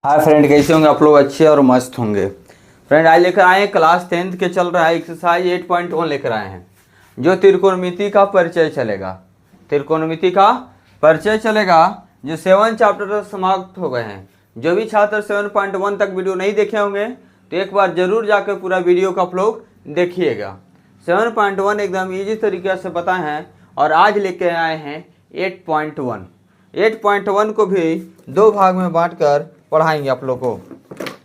Hi friend, कैसे होंगे आप लोग? अच्छे और मस्त होंगे। फ्रेंड आज लेकर आए हैं क्लास 10th के चल रहा है एक्सरसाइज 8.1 लेकर आए हैं, जो त्रिकोणमिति का परिचय चलेगा। त्रिकोणमिति का परिचय चलेगा जो 7 चैप्टर समाप्त हो गए हैं। जो भी छात्र 7.1 तक वीडियो नहीं देखे होंगे तो एक बार जरूर जाकर पूरा वीडियो का आप लोग देखिएगा। 7.1 एकदम ईजी तरीके से बताए हैं और आज लेके आए हैं 8.1। 8.1 को भी दो भाग में बांटकर पढ़ाएंगे आप लोग को।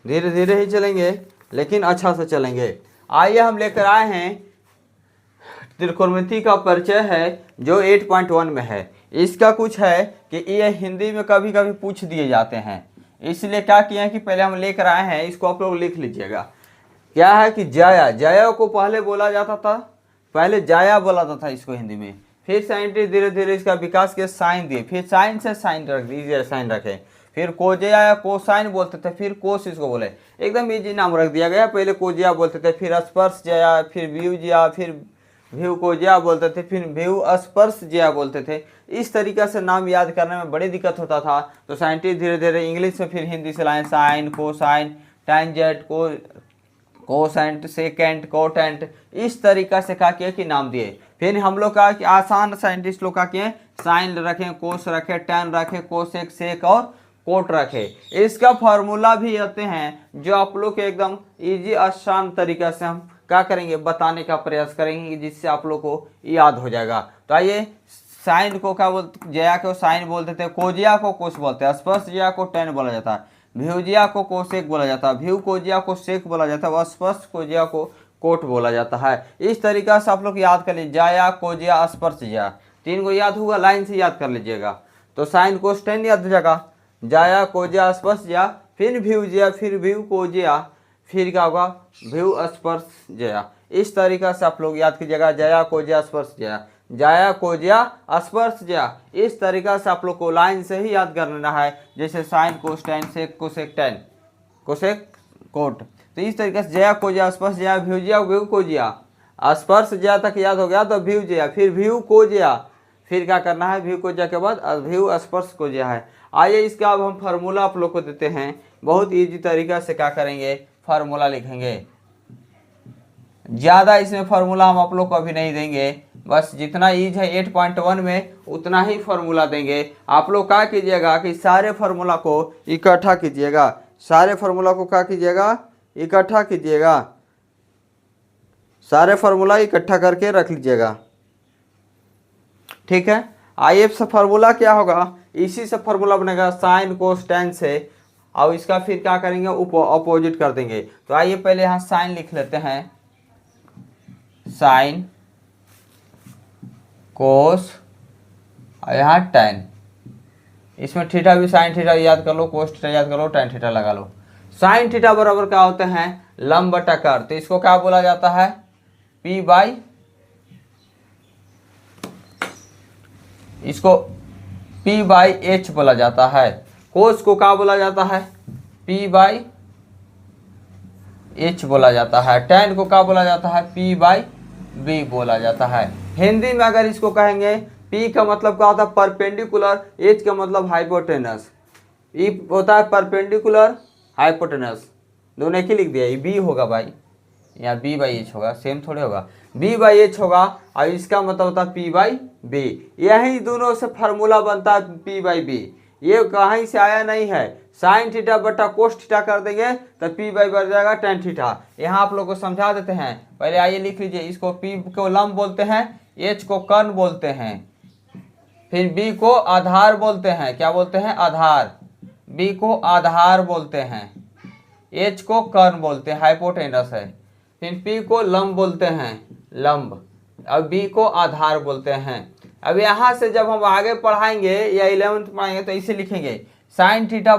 धीरे धीरे ही चलेंगे लेकिन अच्छा से चलेंगे। आइए हम लेकर आए हैं त्रिकोणमिति का परिचय है जो 8.1 में है। इसका कुछ है कि ये हिंदी में कभी कभी पूछ दिए जाते हैं, इसलिए क्या किया है कि पहले हम लेकर आए हैं, इसको आप लोग लिख लीजिएगा। क्या है कि जाया, जाया को पहले बोला जाता था, पहले जाया बोला जाता था इसको हिंदी में। फिर साइंटिस्ट धीरे धीरे इसका विकास के साइन दिए, फिर साइन से साइन रख दीजिए, साइन रखे। फिर कोजिया या कोसाइन बोलते थे, फिर कोस इसको बोले। एकदम इजी नाम रख दिया गया। पहले कोजिया बोलते थे, फिर स्पर्श जया, फिर व्यू जया, फिर व्यू कोजिया बोलते थे, फिर व्यू स्पर्श जया बोलते थे। इस तरीके से नाम याद करने में बड़ी दिक्कत होता था, तो साइंटिस्ट धीरे धीरे इंग्लिश से फिर हिंदी से लाए sine, cosine, tangent, cosecant, secant, cotangent, इस तरीका से क्या किया कि नाम दिए। फिर हम लोग का कि आसान साइंटिस्ट लोग का किए साइन रखें, कोस रखे, टेन रखे, कोसेक, सेक और कोट रखे। इसका फार्मूला भी आते हैं जो आप लोग के एकदम इजी आसान तरीके से हम क्या करेंगे बताने का प्रयास करेंगे, जिससे आप लोग को याद हो जाएगा। तो आइए, साइन को क्या बोलते, जया को साइन बोलते थे, कोजिया को कोस बोलते हैं, स्पर्श जया को टेन बोला जाता है, भ्यूजिया को कोसेक बोला जाता है, भ्यू कोजिया को सेक बोला जाता है, स्पर्श कोजिया को कोट बोला जाता है। इस तरीका से आप लोग याद कर लीजिए, जाया, कोजिया, स्पर्श जया, तीन को याद होगा, लाइन से याद कर लीजिएगा। तो साइन कोस टेन याद हो जाएगा, जाया, कोजिया, स्पर्श जया, फिर भ्यू जया, फिर भ्यू कोजिया, फिर क्या होगा भ्यू स्पर्श जया। इस तरीका से आप लोग याद कीजिएगा, जया, कोजिया, स्पर्श जया, जाया, कोजिया, स्पर्श जया। इस तरीका से आप लोग को लाइन से ही याद करना है, जैसे साइन, कोस, टेन, सेक, कोसेक, टेन, कोसेक, कोट। तो इस तरीके से जया, कोजिया, स्पर्श जया, भ्यूजिया, व्यू कोजिया, स्पर्श जया तक याद हो गया तो भ्यू जया, फिर भ्यू कोजिया, फिर क्या करना है, भ्यू कोजिया के बाद भ्यू स्पर्श कोजिया है। आइए इसका अब हम फार्मूला आप लोग को देते हैं। बहुत इजी तरीका से क्या करेंगे, फार्मूला लिखेंगे। ज़्यादा इसमें फार्मूला हम आप लोग को अभी नहीं देंगे, बस जितना ईज है 8.1 में उतना ही फार्मूला देंगे। आप लोग क्या कीजिएगा कि सारे फार्मूला को इकट्ठा कीजिएगा, सारे फार्मूला को क्या कीजिएगा, इकट्ठा कीजिएगा, सारे फार्मूला इकट्ठा करके रख लीजिएगा, ठीक है। आइए से फार्मूला क्या होगा, इसी से फार्मूला बनेगा साइन कोस टेन से, और इसका फिर क्या करेंगे अपोजिट कर देंगे। तो आइए पहले यहाँ साइन लिख लेते हैं, साइन कोस और यहाँ टेन। इसमें थीटा भी साइन थीटा याद कर लो, कोस थीटा याद कर लो, टेन थीटा लगा लो। साइन थीटा बराबर क्या होते हैं, लंब बटा कर। तो इसको क्या बोला जाता है, पी बाई, इसको P बाई एच बोला जाता है। कोस को क्या बोला जाता है, P बाई एच बोला जाता है। टेन को क्या बोला जाता है, P बाई बी बोला जाता है। हिंदी में अगर इसको कहेंगे, P का मतलब क्या होता है परपेंडिकुलर, एच का मतलब हाइपोटेनस। ई होता है परपेंडिकुलर, हाइपोटेनस, दोनों एक ही लिख दिया। ये बी होगा भाई, यहाँ बी बाई एच होगा, सेम थोड़े होगा, बी बाई एच होगा, और इसका मतलब होता है पी बाई बी। यही दोनों से फार्मूला बनता है पी बाई बी। ये कहीं से आया नहीं है। साइन थीटा बटा कोस थीटा कर देंगे तो पी बाई बढ़ जाएगा टेन थीटा। यहाँ आप लोग को समझा देते हैं। पहले आइए लिख लीजिए, इसको पी को लंब बोलते हैं, एच को कर्ण बोलते हैं, फिर बी को आधार बोलते हैं। क्या बोलते हैं, आधार। बी को आधार बोलते हैं, एच को कर्ण बोलते हैं, हाइपोटेनस है। फिर पी को लंब बोलते हैं, लंब, और बी को आधार बोलते हैं। अब यहाँ से जब हम आगे पढ़ाएंगे या 11th पढ़ाएंगे तो इसे लिखेंगे साइन थीटा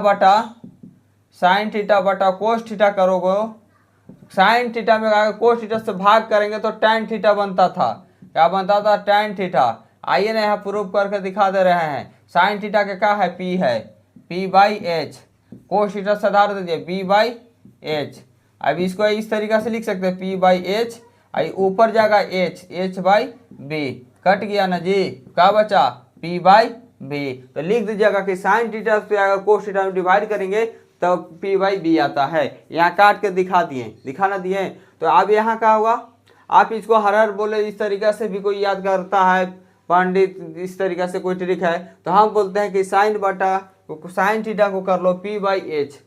बटा कोस थीटा करोगे। साइन थीटा में आगे कोस थीटा से भाग करेंगे तो टैन थीटा बनता था। क्या बनता था, टैन थीटा। आइए ना यहाँ प्रूफ करके दिखा दे रहे हैं। साइन थीटा के क्या है, पी है, P by H. Cos theta से आधार दे दिए, बी बाई एच। अब इसको इस तरीके से लिख सकते हैं, पी बाई एच, ऊपर जाएगा H, H by B. Cut गया ना जी, क्या बचा, पी बाई बी। तो लिख दीजिएगा कि साइन थीटा से अगर कोस थीटा में डिवाइड करेंगे तो पी बाई बी आता है। यहाँ काट के दिखाना दिए। तो अब यहाँ क्या होगा, आप इसको हर हर बोले इस तरीक़ा से भी कोई याद करता है पंडित, इस तरीक़ा से कोई ट्रिक है तो हम बोलते हैं कि साइन बटा साइन थीटा को कर लो पी बाई एच,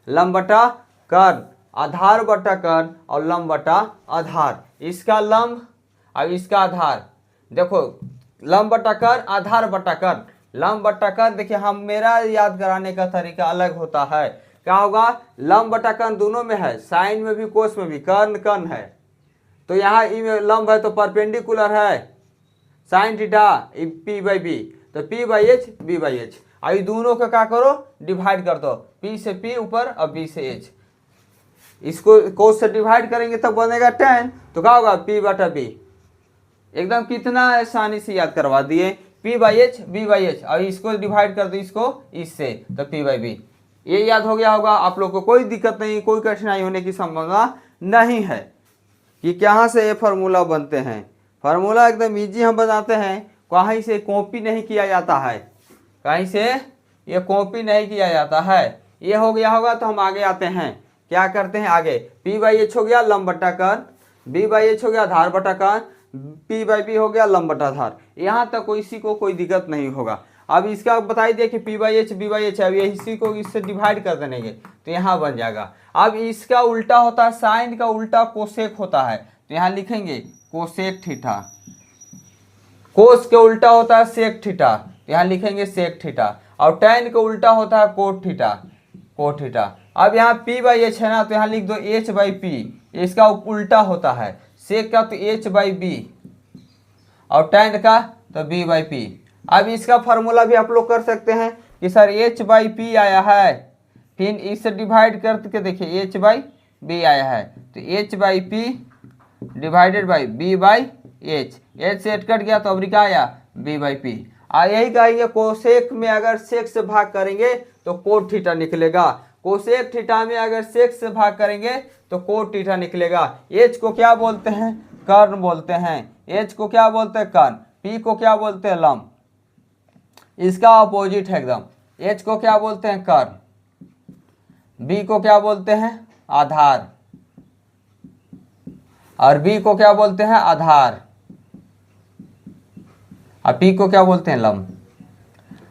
लंब बटा कर्ण, आधार बटा कर्ण और लंब बटा आधार। इसका लंब अब इसका आधार, देखो लंब बटा कर्ण आधार बटा कर्ण, लंब बटा कर्ण। देखिए हम मेरा याद कराने का तरीका अलग होता है। क्या होगा, लंब बटा कर्ण दोनों में है, साइन में भी कोस में भी, कर्ण कर्ण है। तो यहाँ ई में लंब है तो परपेंडिकुलर है sine theta P by B, तो P by H B by H. अभी दोनों का क्या करो, डिवाइड कर दो, पी से पी ऊपर और बी से एच। इसको कोस से डिवाइड करेंगे तब बनेगा tan, तो क्या होगा पी बटा बी। एकदम कितना आसानी से याद करवा दिए, P by H B by H. और इसको डिवाइड कर दो इसको इससे, तो पी बाई बी। ये याद हो गया होगा आप लोग को, कोई दिक्कत नहीं, कोई कठिनाई होने की संभावना नहीं है कि कहाँ से ये फार्मूला बनते हैं। फार्मूला एकदम इजी हम बनाते हैं, कहीं से कॉपी नहीं किया जाता है, कहीं से ये कॉपी नहीं किया जाता है। ये हो गया होगा तो हम आगे आते हैं, क्या करते हैं आगे, पी बाई एच हो गया लंब बटा कर्ण, बी बाई एच हो गया आधार बटा कर्ण, पी बाई बी हो गया लंब बटा आधार। यहाँ तक इसी को कोई दिक्कत नहीं होगा। अब इसका बताई दिए कि P by H B by H है, अब ये इसी को इससे डिवाइड कर देंगे तो यहाँ बन जाएगा। अब इसका उल्टा होता है, साइन का उल्टा कोसेक होता है, तो यहाँ लिखेंगे कोसेक थीटा। कोस के उल्टा होता है सेक थीटा, तो यहाँ लिखेंगे सेक थीटा। और टैन का उल्टा होता है कोट थीटा, कोट थीटा। अब यहाँ पी बाई एच है ना, तो यहाँ लिख दो एच बाई पी, इसका उल्टा होता है सेक का तो एच बाई बी और टैन का तो बी बाई पी। अब इसका फार्मूला भी आप लोग कर सकते हैं कि सर एच बाई पी आया है, फिर इससे डिवाइड करके देखिए एच बाई बी आया है, तो H by P divided by B by H, H से एच कट गया तो अब क्या आया बी बाई पी। यही कहेंगे कोसेक में अगर सेक से भाग करेंगे तो कोट थीटा निकलेगा, कोसेक थीटा में अगर सेक से भाग करेंगे तो कोट थीटा निकलेगा। एच को क्या बोलते हैं, कर्ण बोलते हैं, एच को क्या बोलते हैं कर्ण, पी को क्या बोलते हैं लंब, इसका अपोजिट है एकदम। एच को क्या बोलते हैं कर्ण, बी को क्या बोलते हैं आधार, और बी को क्या बोलते हैं आधार, और पी को क्या बोलते हैं लंब।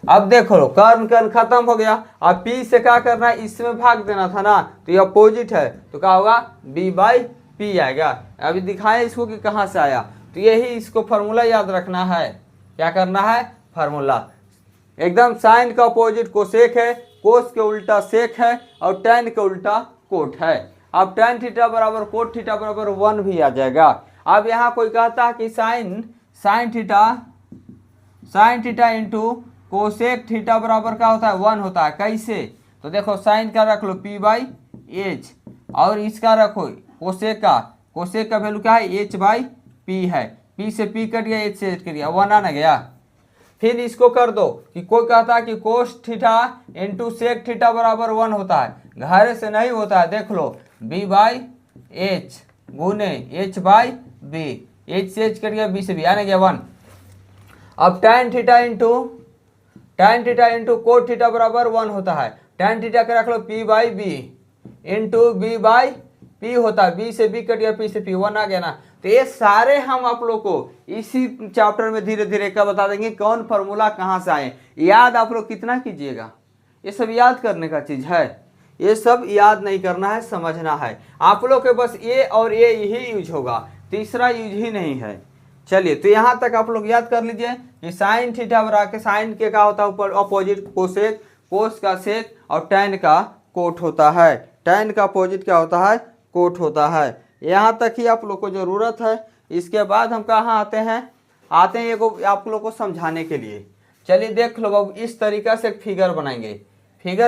अब देखो कर्ण कर्ण खत्म हो गया, अब पी से क्या करना है, इसमें भाग देना था ना, तो ये अपोजिट है तो क्या होगा बी बाई पी आएगा। अभी दिखाएं इसको कि कहाँ से आया, तो यही इसको फार्मूला याद रखना है। क्या करना है फार्मूला, एकदम साइन का अपोजिट कोसेक है, कोस के उल्टा सेक है और टैन के उल्टा कोट है। अब टैन थीटा बराबर कोट थीटा बराबर 1 भी आ जाएगा। अब यहाँ कोई कहता है कि sine theta into cosec theta बराबर क्या होता है 1 होता है। कैसे, तो देखो साइन का रख लो पी बाई एच और इसका रखो कोसेक का वैल्यू क्या है एच बाई पी है, पी से पी कट गया एच से एच कट गया 1 आना गया। फिर इसको कर दो कि कोई कहता है कि cos theta into sec theta बराबर 1 होता है, घर से नहीं होता है, देख लो बी बाई एच गुने एच बाई बी, एच से एच कट गया बी से बी आने गया 1। अब tan theta into cot theta बराबर 1 होता है, tan थीटा का रख लो p by B into B by P होता है, बी से बी कट गया पी से पी 1 आ गया ना। तो ये सारे हम आप लोग को इसी चैप्टर में धीरे धीरे क्या बता देंगे कौन फार्मूला कहाँ से आए। याद आप लोग कितना कीजिएगा, ये सब याद करने का चीज़ है, ये सब याद नहीं करना है, समझना है आप लोग के। बस ये और ये यही यूज होगा, तीसरा यूज ही नहीं है। चलिए तो यहाँ तक आप लोग याद कर लीजिए कि साइन थीटा बराबर के साइन के क्या होता है ऊपर अपोजिट कोसेक, कोस का सेक और टैन का कोट होता है, टैन का अपोजिट क्या होता है कोट होता है। यहाँ तक ही आप लोग को ज़रूरत है। इसके बाद हम कहाँ आते हैं एगो आप लोग को समझाने के लिए। चलिए देख लो अब इस तरीक़ा से एक फिगर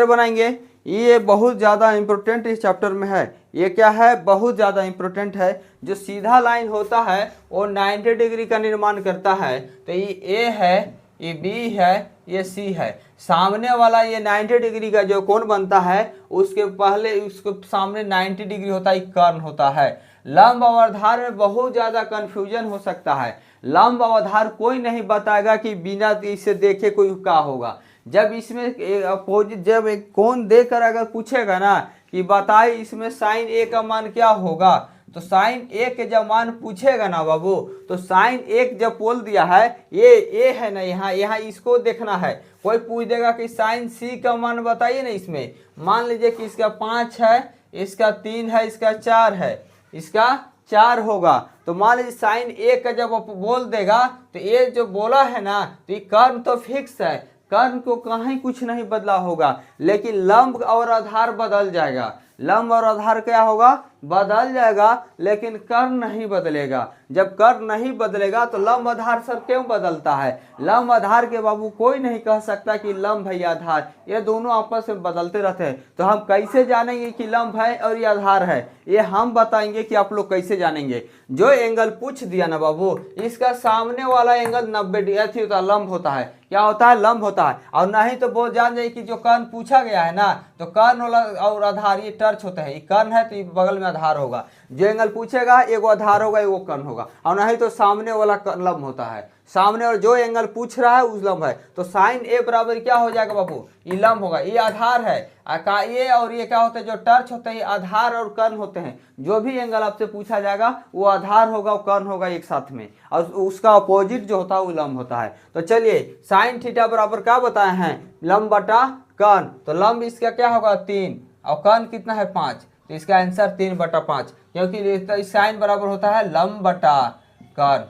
बनाएंगे, ये बहुत ज़्यादा इम्पोर्टेंट इस चैप्टर में है। ये क्या है, बहुत ज़्यादा इम्पोर्टेंट है। जो सीधा लाइन होता है वो 90 डिग्री का निर्माण करता है, तो ये ए है, ये बी है, ये सी है। सामने वाला ये 90 डिग्री का जो कोण बनता है उसके पहले उसके सामने 90 डिग्री होता है, कर्ण होता है। लंब और आधार में बहुत ज़्यादा कन्फ्यूजन हो सकता है। लंब और आधार कोई नहीं बताएगा कि बिना इसे देखे कोई क्या होगा। जब इसमें अपोजिट जब एक कोण देकर अगर पूछेगा ना कि बताइए इसमें साइन ए का मान क्या होगा, तो साइन ए के जब मान पूछेगा ना बाबू, तो साइन ए जब बोल दिया है ये ए है ना, यहाँ इसको देखना है। कोई पूछ देगा कि साइन सी का मान बताइए ना, इसमें मान लीजिए कि इसका 5 है, इसका 3 है, इसका 4 है, इसका 4 होगा, तो मान लीजिए साइन ए का जब बोल देगा तो ये जो बोला है ना, तो ये कर्म तो फिक्स है, कर्म को कहीं कुछ नहीं बदला होगा, लेकिन लंब और आधार बदल जाएगा। लंब और आधार क्या होगा, बदल जाएगा, लेकिन कर्ण नहीं बदलेगा। जब कर्ण नहीं बदलेगा तो लंब आधार सर क्यों बदलता है? लंब आधार के बाबू कोई नहीं कह सकता कि लंब है या आधार, ये दोनों आपस में बदलते रहते हैं। तो हम कैसे जानेंगे कि लंब है और ये आधार है? ये हम बताएंगे कि आप लोग कैसे जानेंगे। जो एंगल पूछ दिया ना बाबू, इसका सामने वाला एंगल 90 डिग्री होता है, लंब होता है। क्या होता है? लंब होता है। और नहीं तो वो जान जाइए कि जो कर्ण पूछा गया है ना, तो कर्ण और आधार ये टर्च होते हैं। ये कर्ण है तो ये बगल में आधार होगा। जो एंगल पूछेगा एगो आधार होगा, एगो कर्ण होगा, और नहीं तो सामने वाला लंब होता है। सामने और जो एंगल पूछ रहा है उस लंब है। तो साइन ए बराबर क्या हो जाएगा बाबू? ये लंब होगा, ये आधार है। ये और ये क्या होते हैं? जो टर्च होते हैं आधार और कर्ण होते हैं। जो भी एंगल आपसे पूछा जाएगा वो आधार होगा और कर्ण होगा एक साथ में, और उसका अपोजिट जो होता है वो लंब होता है। तो चलिए साइन थीटा बराबर क्या बताए हैं? लंब बटा कर्ण। तो लंब इसका क्या होगा? 3, और कर्ण कितना है? 5। तो इसका आंसर 3/5, क्योंकि साइन बराबर होता है लंब बटा कर्ण।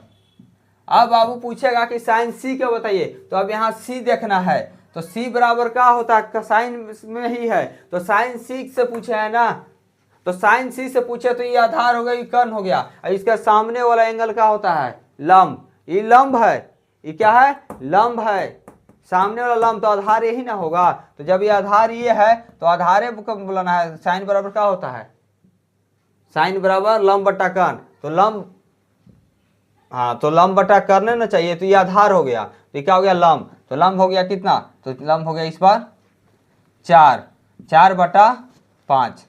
अब बाबू पूछेगा कि साइन सी क्या बताइए, तो अब यहाँ सी देखना है। तो सी बराबर क्या होता है? साइन में ही है, तो साइन सी से पूछे है ना, तो साइन सी से पूछे तो ये आधार हो गया, ये कर्ण हो गया। और इसका सामने वाला एंगल क्या होता है? लंब। ये लंब है, ये क्या है? लंब है। सामने वाला लंब तो आधार यही ना होगा। तो जब ये आधार ये है तो आधारे को बोलना है। साइन बराबर क्या होता है? साइन बराबर लंब बटा कर्ण। तो लंब, हाँ, तो लंब बटा करने ना चाहिए, तो ये आधार हो गया, तो ये क्या हो गया? लंब। तो लंब हो गया कितना? तो लंब हो गया इस बार 4/5।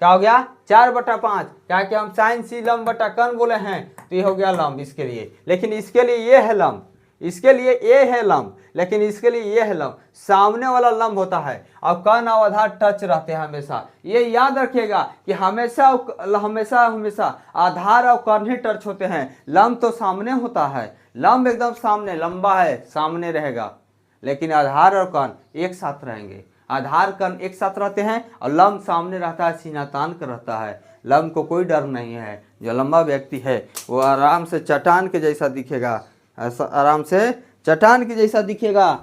क्या हो गया? 4/5। क्या कि हम साइन सी लंब बटा कर्ण बोले हैं, तो ये हो गया लंब इसके लिए। लेकिन इसके लिए ये है लंब, इसके लिए ये है लंब, लेकिन इसके लिए ये है लंब। सामने वाला लंब होता है और कर्ण और आधार टच रहते हैं हमेशा। ये याद रखिएगा कि हमेशा हमेशा आधार और कर्ण ही टच होते हैं। लंब तो सामने होता है, लंब एकदम सामने, लंबा है, सामने रहेगा, लेकिन आधार और कर्ण एक साथ रहेंगे। आधार कर्ण एक साथ रहते हैं और लंब सामने रहता है, सीना तान कर रहता है। लंब को कोई डर नहीं है। जो लंबा व्यक्ति है वो आराम से चट्टान के जैसा दिखेगा, ऐसा आराम से चट्टान के जैसा दिखेगा।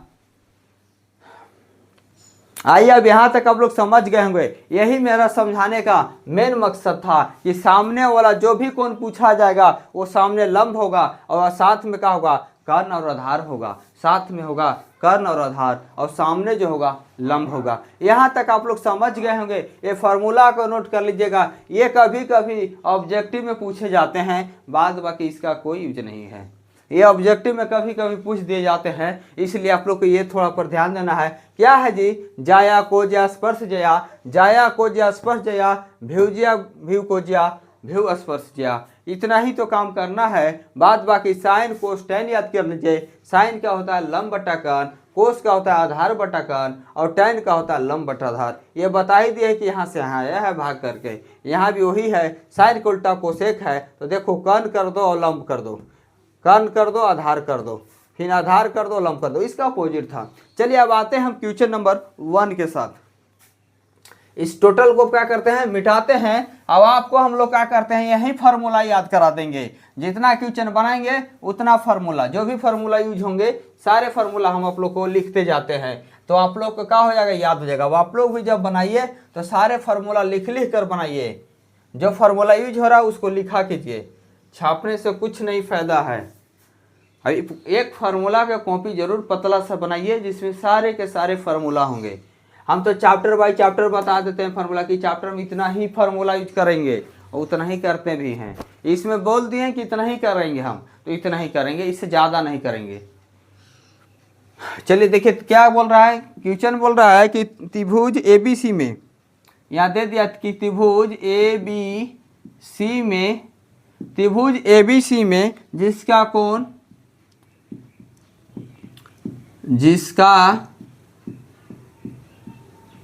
आइए अब यहाँ तक आप लोग समझ गए होंगे। यही मेरा समझाने का मेन मकसद था कि सामने वाला जो भी कोण पूछा जाएगा वो सामने लंब होगा और साथ में क्या होगा? कर्ण और आधार होगा। साथ में होगा कर्ण और आधार, और सामने जो होगा लंब होगा। यहाँ तक आप लोग समझ गए होंगे। ये फार्मूला को नोट कर लीजिएगा। ये कभी कभी ऑब्जेक्टिव में पूछे जाते हैं, बाद बाकी इसका कोई यूज नहीं है। ये ऑब्जेक्टिव में कभी कभी पूछ दिए जाते हैं, इसलिए आप लोग को ये थोड़ा पर ध्यान देना है। क्या है जी? जाया को ज्या स्पर्श जया, जाया को ज्या स्पर्श जया, भ्यूज्या भ्यू को ज्या भ्यू स्पर्श जया। इतना ही तो काम करना है। बाद बाकी साइन कोस टैन याद कर लीजिए। साइन क्या होता है? लंब बटा कर्ण। कोस का होता है आधार बटा कर्ण, और टैन का होता है लंब बटा आधार। ये बता ही दिए कि यहाँ से यहाँ आया है भाग करके। यहाँ भी वही है, साइन को उल्टा कोसेक है। तो देखो कर्ण कर दो और लंब कर दो, कर्ण कर दो आधार कर दो, फिर आधार कर दो लंब कर दो, इसका अपोजिट था। चलिए अब आते हैं हम क्वेश्चन नंबर 1 के साथ। इस टोटल को क्या करते हैं? मिटाते हैं। अब आपको हम लोग क्या करते हैं? यही फार्मूला याद करा देंगे। जितना क्वेश्चन बनाएंगे उतना फार्मूला, जो भी फार्मूला यूज होंगे सारे फार्मूला हम आप लोग को लिखते जाते हैं। तो आप लोग को क्या हो जाएगा? याद हो जाएगा। अब आप लोग भी जब बनाइए तो सारे फार्मूला लिख कर बनाइए। जो फार्मूला यूज हो रहा है उसको लिखा कीजिए। छापने से कुछ नहीं फायदा है। एक फार्मूला का कॉपी जरूर पतला सा बनाइए जिसमें सारे के सारे फार्मूला होंगे। हम तो चैप्टर बाय चैप्टर बता देते हैं फार्मूला की, चैप्टर में इतना ही फार्मूला यूज करेंगे और उतना ही करते भी हैं। इसमें बोल दिए कि इतना ही करेंगे हम, तो इतना ही करेंगे, इससे ज़्यादा नहीं करेंगे। चलिए देखिए क्या बोल रहा है क्वेश्चन। बोल रहा है कि त्रिभुज ABC में, यहाँ दे दिया कि त्रिभुज ABC में, त्रिभुज ABC में जिसका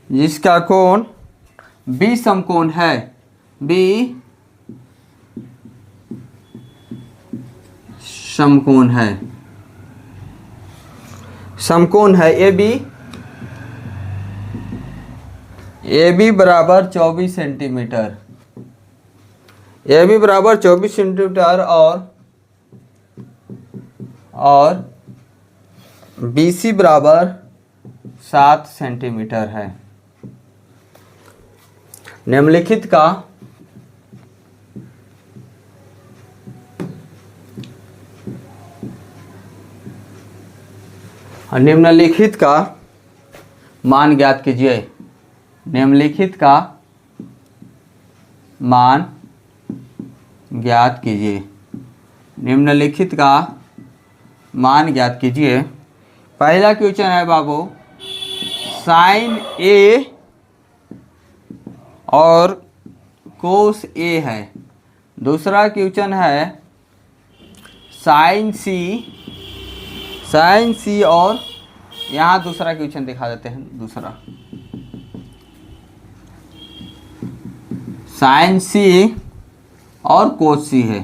जिसका कोण बी समकोण है, बी समकोण है, समकोण है ए बी बराबर 24 सेंटीमीटर, ए बी बराबर 24 सेंटीमीटर और बी सी बराबर 7 सेंटीमीटर है। निम्नलिखित का मान ज्ञात कीजिए। निम्नलिखित का मान ज्ञात कीजिए। निम्नलिखित का मान ज्ञात कीजिए। पहला क्वेश्चन है बाबू साइन ए और कोस ए है। दूसरा क्वेश्चन है साइन सी और यहाँ दूसरा क्वेश्चन दिखा देते हैं। दूसरा साइन सी और कोस सी है,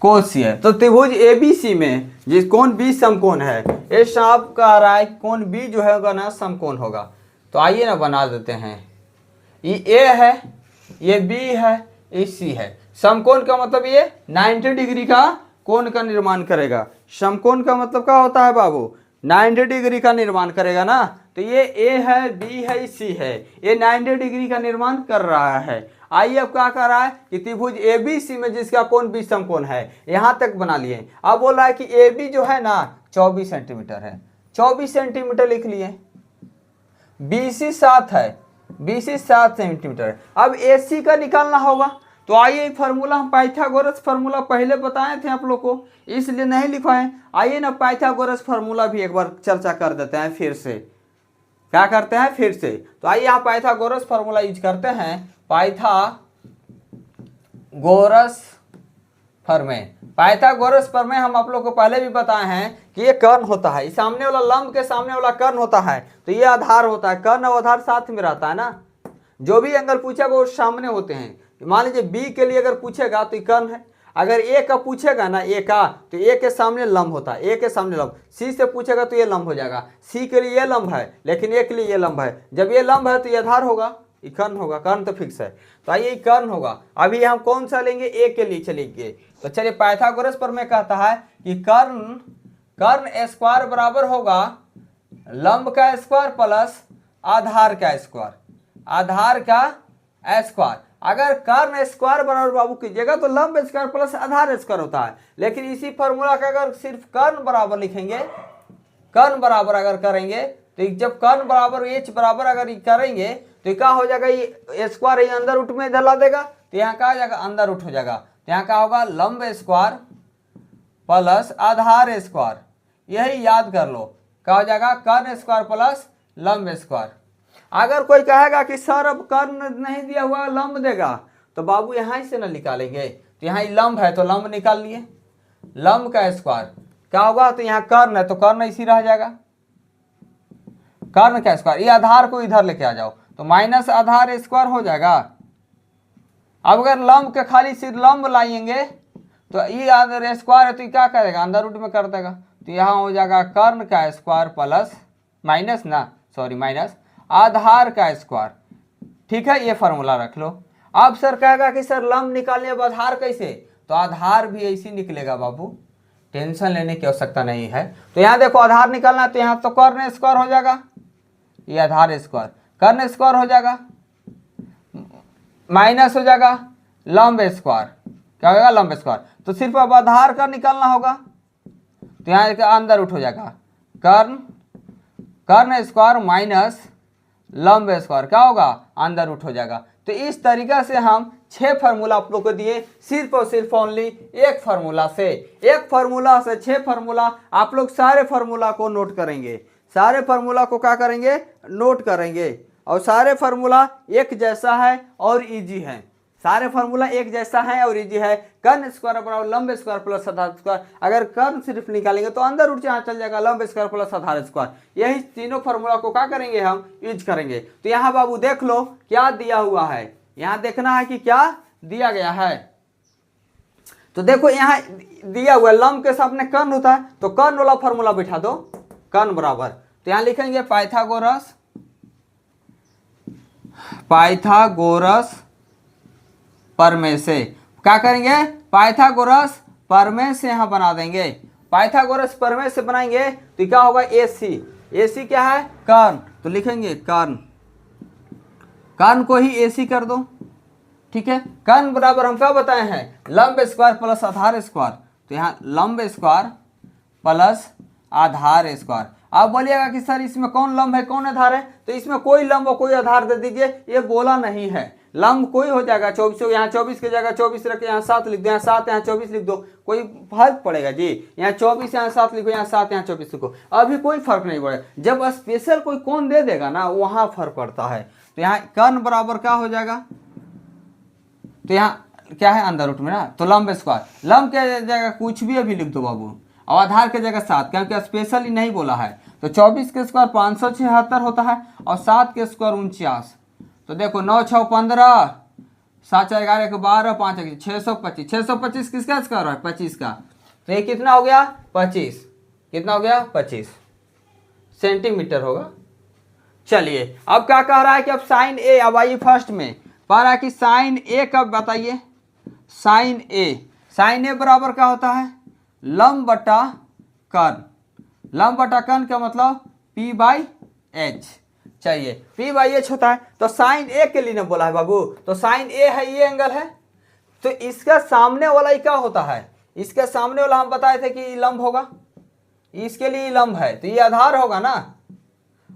कोस सी है। तो त्रिभुज एबीसी में जिस कोण बी समकोण है, ये साफ कह रहा है कोण बी जो है ना समकोण होगा। तो आइए ना बना देते हैं। ये ए है, ये बी है, ये सी है। समकोण का मतलब ये 90 डिग्री का कोण का निर्माण करेगा। समकोण का मतलब क्या होता है बाबू? 90 डिग्री का निर्माण करेगा ना। तो ये ए है, बी है, सी है, ये 90 डिग्री का निर्माण कर रहा है। आइए अब क्या कर रहा है कि त्रिभुज ए बी सी में जिसका कोण बी समकोण है, यहां तक बना लिए। अब बोल रहा है कि ए बी जो है ना 24 सेंटीमीटर है, 24 सेंटीमीटर लिख लिए। बी सी 7 है, बी सी 7 सेंटीमीटर है। अब ए सी का निकालना होगा। तो आइए फार्मूला, हम पाइथागोरस फार्मूला पहले बताए थे आप लोग को, इसलिए नहीं लिखवाए। आइए ना पाइथागोरस फार्मूला भी एक बार चर्चा कर देते हैं फिर से। क्या करते हैं फिर से? तो आइए यहाँ पाइथागोरस फार्मूला यूज करते हैं। पाइथागोरस प्रमेय हम आप लोग को पहले भी बताए हैं कि ये कर्ण होता है, सामने वाला लंब के सामने वाला कर्ण होता है, तो ये आधार होता है। कर्ण और आधार साथ में रहता है ना। जो भी एंगल पूछेगा वो सामने होते हैं। मान लीजिए बी के लिए अगर पूछेगा तो ये कर्ण है। अगर ए का पूछेगा ना, ए का, तो ए के सामने लंब होता है, ए के सामने लंब। सी से पूछेगा तो ये लंब हो जाएगा। सी के लिए ये लंब है, लेकिन ए के लिए ये लंब है। जब ये लंब है तो ये आधार होगा, ये कर्ण होगा। कर्ण तो फिक्स है, तो आइए कर्ण होगा। अभी हम कौन सा लेंगे? ए के लिए चलेंगे। तो चलिए पाइथागोरस प्रमेय कहता है कि कर्ण स्क्वायर बराबर होगा लंब का स्क्वायर प्लस आधार का स्क्वायर, आधार का स्क्वायर। अगर कर्ण स्क्वायर बराबर बाबू कीजिएगा तो लंब स्क्वायर प्लस आधार स्क्वायर होता है। लेकिन इसी फॉर्मूला का अगर सिर्फ कर्ण बराबर लिखेंगे, कर्ण बराबर अगर करेंगे, तो जब कर्ण बराबर एच बराबर अगर करेंगे तो क्या हो जाएगा? ये स्क्वायर ये अंदर रूट में धला देगा, तो यहाँ क्या हो जाएगा? अंदर रूट हो जाएगा। तो यहाँ क्या होगा? लंब स्क्वायर प्लस आधार स्क्वायर। यही याद कर लो, क्या हो जाएगा? कर्ण स्क्वायर प्लस लंब स्क्वायर। अगर कोई कहेगा कि सर अब कर्ण नहीं दिया हुआ लंब देगा, तो बाबू यहाँ से ना निकालेंगे। तो यहाँ लंब है तो लंब निकाल लिए, लंब का स्क्वायर क्या होगा? तो यहाँ कर्ण है तो कर्ण इसी रह जाएगा, कर्ण का स्क्वायर। ये आधार को इधर लेके आ जाओ तो माइनस आधार स्क्वायर हो जाएगा। अब अगर लंब के खाली सिर्फ लंब लाएंगे तो ये आधार स्क्वायर है तो क्या करेगा? अंदर रूट में कर देगा। तो यहाँ हो जाएगा कर्ण का स्क्वायर प्लस माइनस आधार का स्क्वायर। ठीक है, ये फार्मूला रख लो। अब सर कहेगा कि सर लंब निकालने अब आधार कैसे? तो आधार भी ऐसे निकलेगा बाबू, टेंशन लेने की आवश्यकता नहीं है। तो यहाँ देखो आधार निकालना है तो यहाँ तो कर्ण स्क्वायर हो जाएगा, ये आधार स्क्वायर, कर्ण स्क्वायर हो जाएगा, माइनस हो जाएगा लंब स्क्वायर। क्या होगा? लंब स्क्वायर। तो सिर्फ अब आधार का निकालना होगा, तो यहाँ अंदर रूट हो जाएगा कर्ण स्क्वायर माइनस लंब स्क्वायर। क्या होगा? अंदर रूट हो जाएगा। तो इस तरीका से हम 6 फार्मूला आप लोग को दिए, सिर्फ और सिर्फ ओनली एक फार्मूला से 6 फार्मूला। आप लोग सारे फार्मूला को नोट करेंगे, सारे फार्मूला को क्या करेंगे? नोट करेंगे। और सारे फार्मूला एक जैसा है और इजी है, सारे फॉर्मूला एक जैसा है और इजी है। कर्ण स्क्वायर बराबर लंब स्क्वायर प्लस आधार स्क्वायर। अगर कर्ण सिर्फ निकालेंगे तो अंदर रूट यहाँ चल जाएगा, लंब स्क्वायर प्लस आधार स्क्वायर। यही तीनों फॉर्मूला को क्या करेंगे, हम यूज करेंगे। तो यहाँ बाबू देख लो क्या दिया हुआ है, यहाँ देखना है कि क्या दिया गया है। तो देखो यहाँ दिया हुआ लंब के सामने कर्ण होता है, तो कर्ण वाला फॉर्मूला बिठा दो, कर्ण बराबर। तो यहाँ लिखेंगे पाइथागोरस प्रमेय से। क्या करेंगे, पाइथागोरस प्रमेय से यहाँ बना देंगे। पाइथागोरस प्रमेय से बनाएंगे तो क्या होगा, AC क्या है, कर्ण। तो लिखेंगे कर्ण को ही AC कर दो, ठीक है। कर्ण बराबर हम क्या बताए हैं, लंब स्क्वायर प्लस आधार स्क्वायर। तो यहाँ लंब स्क्वायर प्लस आधार स्क्वायर। आप बोलिएगा कि सर इसमें कौन लंब है कौन आधार है, तो इसमें कोई लंब और कोई आधार दे दीजिए, ये बोला नहीं है। लंब कोई हो जाएगा 24, यहाँ 24 की जगह 24 रख के यहाँ 7 लिख दो, यहाँ 7 यहाँ 24 लिख दो, कोई फर्क पड़ेगा जी। यहाँ 24 यहाँ 7 लिखो, यहाँ 7 यहाँ 24 लिखो, अभी कोई फर्क नहीं पड़ेगा। जब स्पेशल कोई कौन दे देगा ना, वहाँ फर्क पड़ता है। तो यहाँ कर्ण बराबर क्या हो जाएगा, तो यहाँ क्या है अंदर रूट में ना, तो लंब स्क्वायर, लंब के जगह कुछ भी अभी लिख दो बाबू, और आधार के जगह 7, क्योंकि स्पेशल ही नहीं बोला है। तो 24 के स्क्वायर 576 होता है, और 7 के स्क्वायर 49। तो देखो 9 6 15, 7 4 11 12, 5 625। 625 किसका स्क्वायर है, 25 का। तो ये कितना हो गया, 25। कितना हो गया, 25 सेंटीमीटर होगा। चलिए अब क्या कह रहा है कि अब साइन ए, अब आइए फर्स्ट में पा रहा है कि साइन ए कब बताइए, साइन ए बराबर क्या होता है, लंब बटा कर्ण। लंब बटा कर्ण का मतलब P/H। चाहिए P/H होता है। तो साइन ए के लिए ना बोला है बाबू, तो साइन ए है ये एंगल है, तो इसका सामने वाला ही क्या होता है, इसके सामने वाला हम बताए थे कि लंब होगा, इसके लिए लंब है, तो ये आधार होगा ना।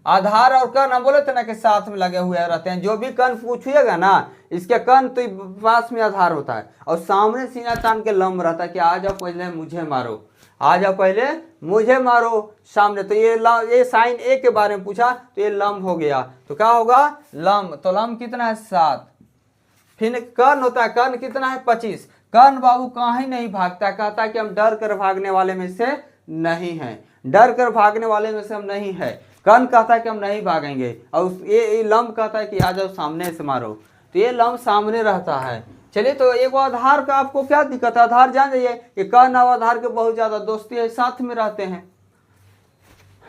आधार और कर्ण हम बोले थे ना कि साथ में लगे हुए रहते हैं। जो भी कर्ण पूछिएगा ना, इसके कर्ण तो पास में आधार होता है, और सामने सीना तान के लंब रहता है कि आ जाओ पहले मुझे मारो, आ जाओ पहले मुझे मारो सामने। तो ये साइन ए के बारे में पूछा, तो ये लंब हो गया। तो क्या होगा, लंब। तो लंब कितना है, 7। फिर कर्ण होता है, कर्ण कितना है, 25। कर्ण बाबू कहीं नहीं भागता, कहता है कि हम डर कर भागने वाले में से नहीं हैं, डर कर भागने वाले में से हम नहीं है। कर्ण कहता है कि हम नहीं भागेंगे, और ये लंब कहता है कि आ जाओ सामने से मारो। तो ये लंब सामने रहता है। चलिए, तो एक आधार का आपको क्या दिक्कत है, आधार जान जाइए कि कर्ण और आधार के बहुत ज्यादा दोस्ती है, साथ में रहते हैं,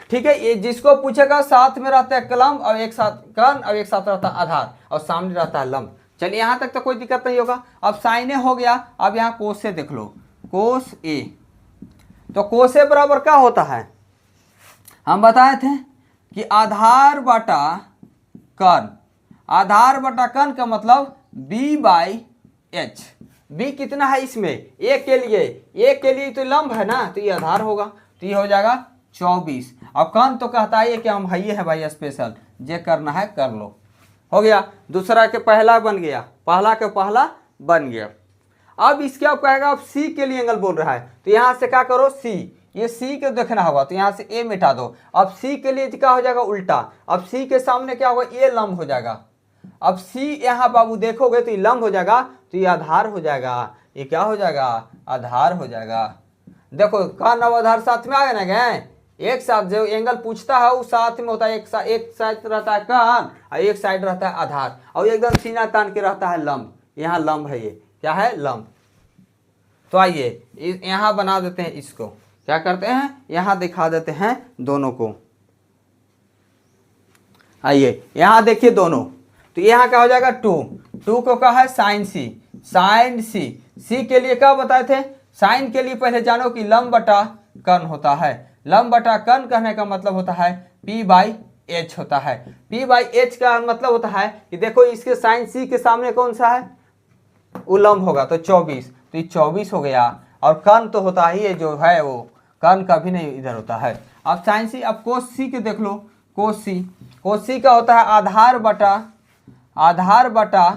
ठीक है। ये जिसको पूछेगा साथ में रहता है लंब, और एक साथ कर्ण, और एक साथ रहता है आधार, और सामने रहता है लंब। चलिए यहाँ तक तो कोई दिक्कत नहीं होगा। अब साइन ए हो गया, अब यहाँ कोस से देख लो, कोस ए। तो कोस ए बराबर क्या होता है, हम बताए थे कि आधार बटा कर्ण। आधार बटा कर्ण का मतलब B/H। B कितना है इसमें, ए के लिए तो लंब है ना, तो ये आधार होगा, तो ये हो जाएगा 24। अब कर्ण तो कहता है कि हम है भाई स्पेशल, जे करना है कर लो, हो गया। दूसरा के पहला बन गया, पहला के पहला बन गया। अब इसके अब कहेगा, अब सी के लिए एंगल बोल रहा है, तो यहाँ से क्या करो, सी, ये सी के देखना होगा, तो यहाँ से ए मिटा दो। अब सी के लिए क्या हो जाएगा, उल्टा। अब सी के सामने क्या होगा, ये लंब हो जाएगा। अब सी यहाँ बाबू देखोगे तो ये लंब हो जाएगा, तो ये आधार हो जाएगा। ये क्या हो जाएगा, आधार हो जाएगा। देखो कर्ण और आधार साथ में आ गए ना, गए एक साथ। जो एंगल पूछता है वो साथ में होता है, एक साइड रहता है कर्ण और एक साइड रहता है आधार, और एकदम सीना तान के रहता है लंब। यहाँ लंब है, ये क्या है, लंब। तो आइए यहाँ बना देते हैं, इसको क्या करते हैं, यहाँ दिखा देते हैं दोनों को। आइए यहाँ देखिए दोनों, तो यहाँ क्या हो जाएगा, 2 को क्या है, साइन सी। साइन सी के लिए क्या बताए थे, साइन के लिए पहले जानो कि लंब बटा कर्ण होता है। लंब बटा कर्ण कहने का मतलब होता है P/H होता है। P/H का मतलब होता है कि देखो इसके साइन सी के सामने कौन सा है, वो लंब होगा, तो 24। तो ये 24 हो गया, और कर्ण तो होता ही है जो है, वो कर्ण का भी नहीं इधर होता है। अब साइन सी, अब कोस सी के देख लो, कोस सी का होता है आधार बटा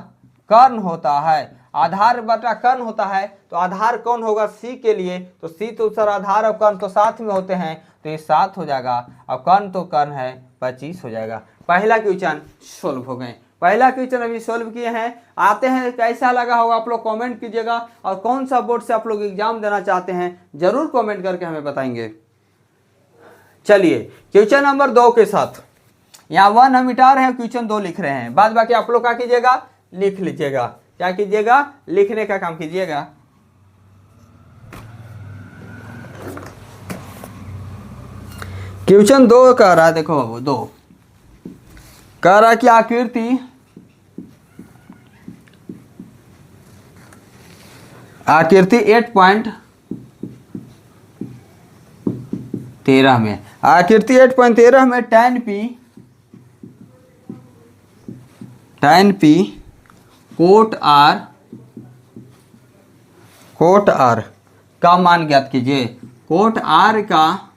कर्ण होता है। आधार बटा कर्ण होता है, तो आधार कौन होगा, सी के लिए, तो सी तो सर आधार और कर्ण तो साथ में होते हैं, तो ये 7 हो जाएगा। अब कर्ण तो कर्ण है, 25 हो जाएगा। पहला क्वेश्चन सोल्व हो गए। पहला क्वेश्चन अभी सॉल्व किए हैं। आते हैं कैसा लगा होगा आप लोग कमेंट कीजिएगा, और कौन सा बोर्ड से आप लोग एग्जाम देना चाहते हैं जरूर कमेंट करके हमें बताएंगे। चलिए क्वेश्चन नंबर 2 के साथ, यहाँ 1 हम मिटा रहे हैं, क्वेश्चन 2 लिख रहे हैं। बाद बाकी आप लोग क्या कीजिएगा, लिख लीजिएगा। क्या कीजिएगा, लिखने का काम कीजिएगा। क्वेश्चन 2 कह रहा है, देखो बाबू 2 कह रहा है कि आकृति आकृति 8.13 में, आकृति 8.13 में tan p कोट r का मान ज्ञात कीजिए। कोट r का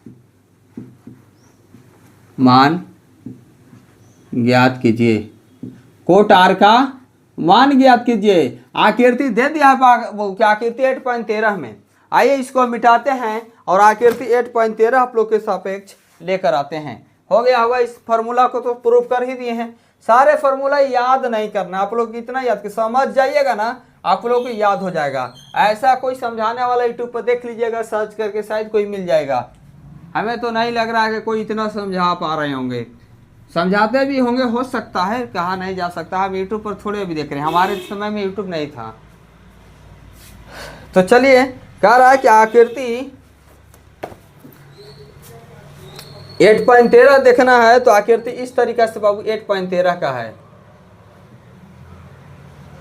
मान ज्ञात कीजिए। कोट r का मान ज्ञात कीजिए। आकृति दे दिया है क्या, आकृति 8.13 में। आइए इसको मिटाते हैं और आकृति 8.13 आप लोग के सापेक्ष लेकर आते हैं। हो गया होगा, इस फार्मूला को तो प्रूव कर ही दिए हैं। सारे फार्मूला याद नहीं करना, आप लोग इतना याद कि समझ जाइएगा ना, आप लोग को याद हो जाएगा। ऐसा कोई समझाने वाला यूट्यूब पर देख लीजिएगा, सर्च करके शायद कोई मिल जाएगा। हमें तो नहीं लग रहा है कि कोई इतना समझा पा रहे होंगे, समझाते भी होंगे, हो सकता है, कहा नहीं जा सकता। हम यूट्यूब पर थोड़े भी देख रहे हैं, हमारे समय में यूट्यूब नहीं था। तो चलिए, कह रहा है कि आकृति 8.13 देखना है, तो आकृति इस तरीका से बाबू 8.13 का है,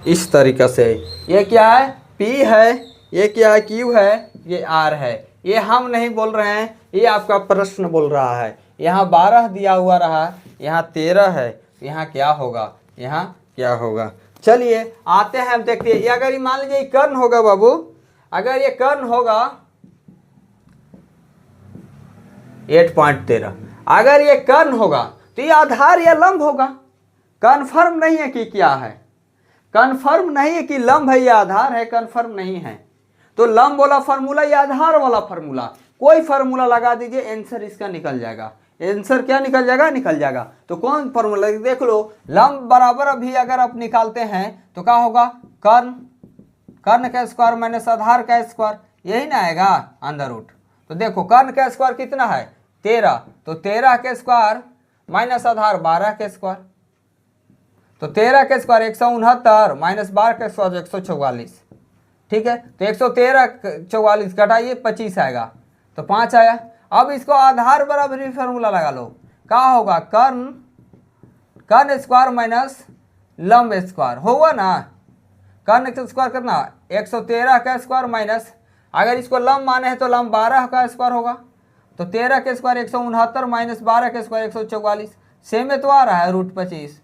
इस तरीका से। ये क्या है, P है, ये क्या है, Q है, ये R है। ये हम नहीं बोल रहे हैं, ये आपका प्रश्न बोल रहा है। यहाँ 12 दिया हुआ रहा, यहाँ 13 है, यहाँ क्या होगा, यहाँ क्या होगा। चलिए आते हैं, हम देखते हैं। ये अगर ये मान लीजिए कर्ण होगा बाबू, अगर ये कर्ण होगा 8.13, अगर ये कर्ण होगा तो ये आधार या लंब होगा। कन्फर्म नहीं है कि क्या है, कन्फर्म नहीं है कि लंब है या आधार है, कन्फर्म नहीं है। तो लंब वाला फार्मूला या आधार वाला फार्मूला, कोई फार्मूला लगा दीजिए, आंसर इसका निकल जाएगा। आंसर क्या निकल जाएगा, निकल जाएगा। तो कौन फार्मूला, देख लो, लंब बराबर अभी अगर आप निकालते हैं तो क्या होगा, कर्ण का स्क्वायर माइनस आधार का स्क्वायर, यही ना आएगा अंडर रूट। तो देखो कर्ण का स्क्वायर कितना है, 13, तो 13 के स्क्वायर माइनस आधार 12 के स्क्वायर, तो 13 के स्क्वायर 169 माइनस 12 के स्क्वायर 144। ठीक है, तो 113 44 घटाइए 25 आएगा, तो 5 आया। अब इसको आधार बराबरी फार्मूला लगा लो, क्या होगा, कर्ण स्क्वायर माइनस लंब स्क्वायर होगा ना। कर्ण का स्क्वायर कितना, 113 का स्क्वायर माइनस, अगर इसको लंब माने हैं तो लंब 12 का स्क्वायर होगा, तो 13 के स्क्वायर 169 माइनस 12 के स्क्वायर 144, सेम में तो आ रहा है रूट 25,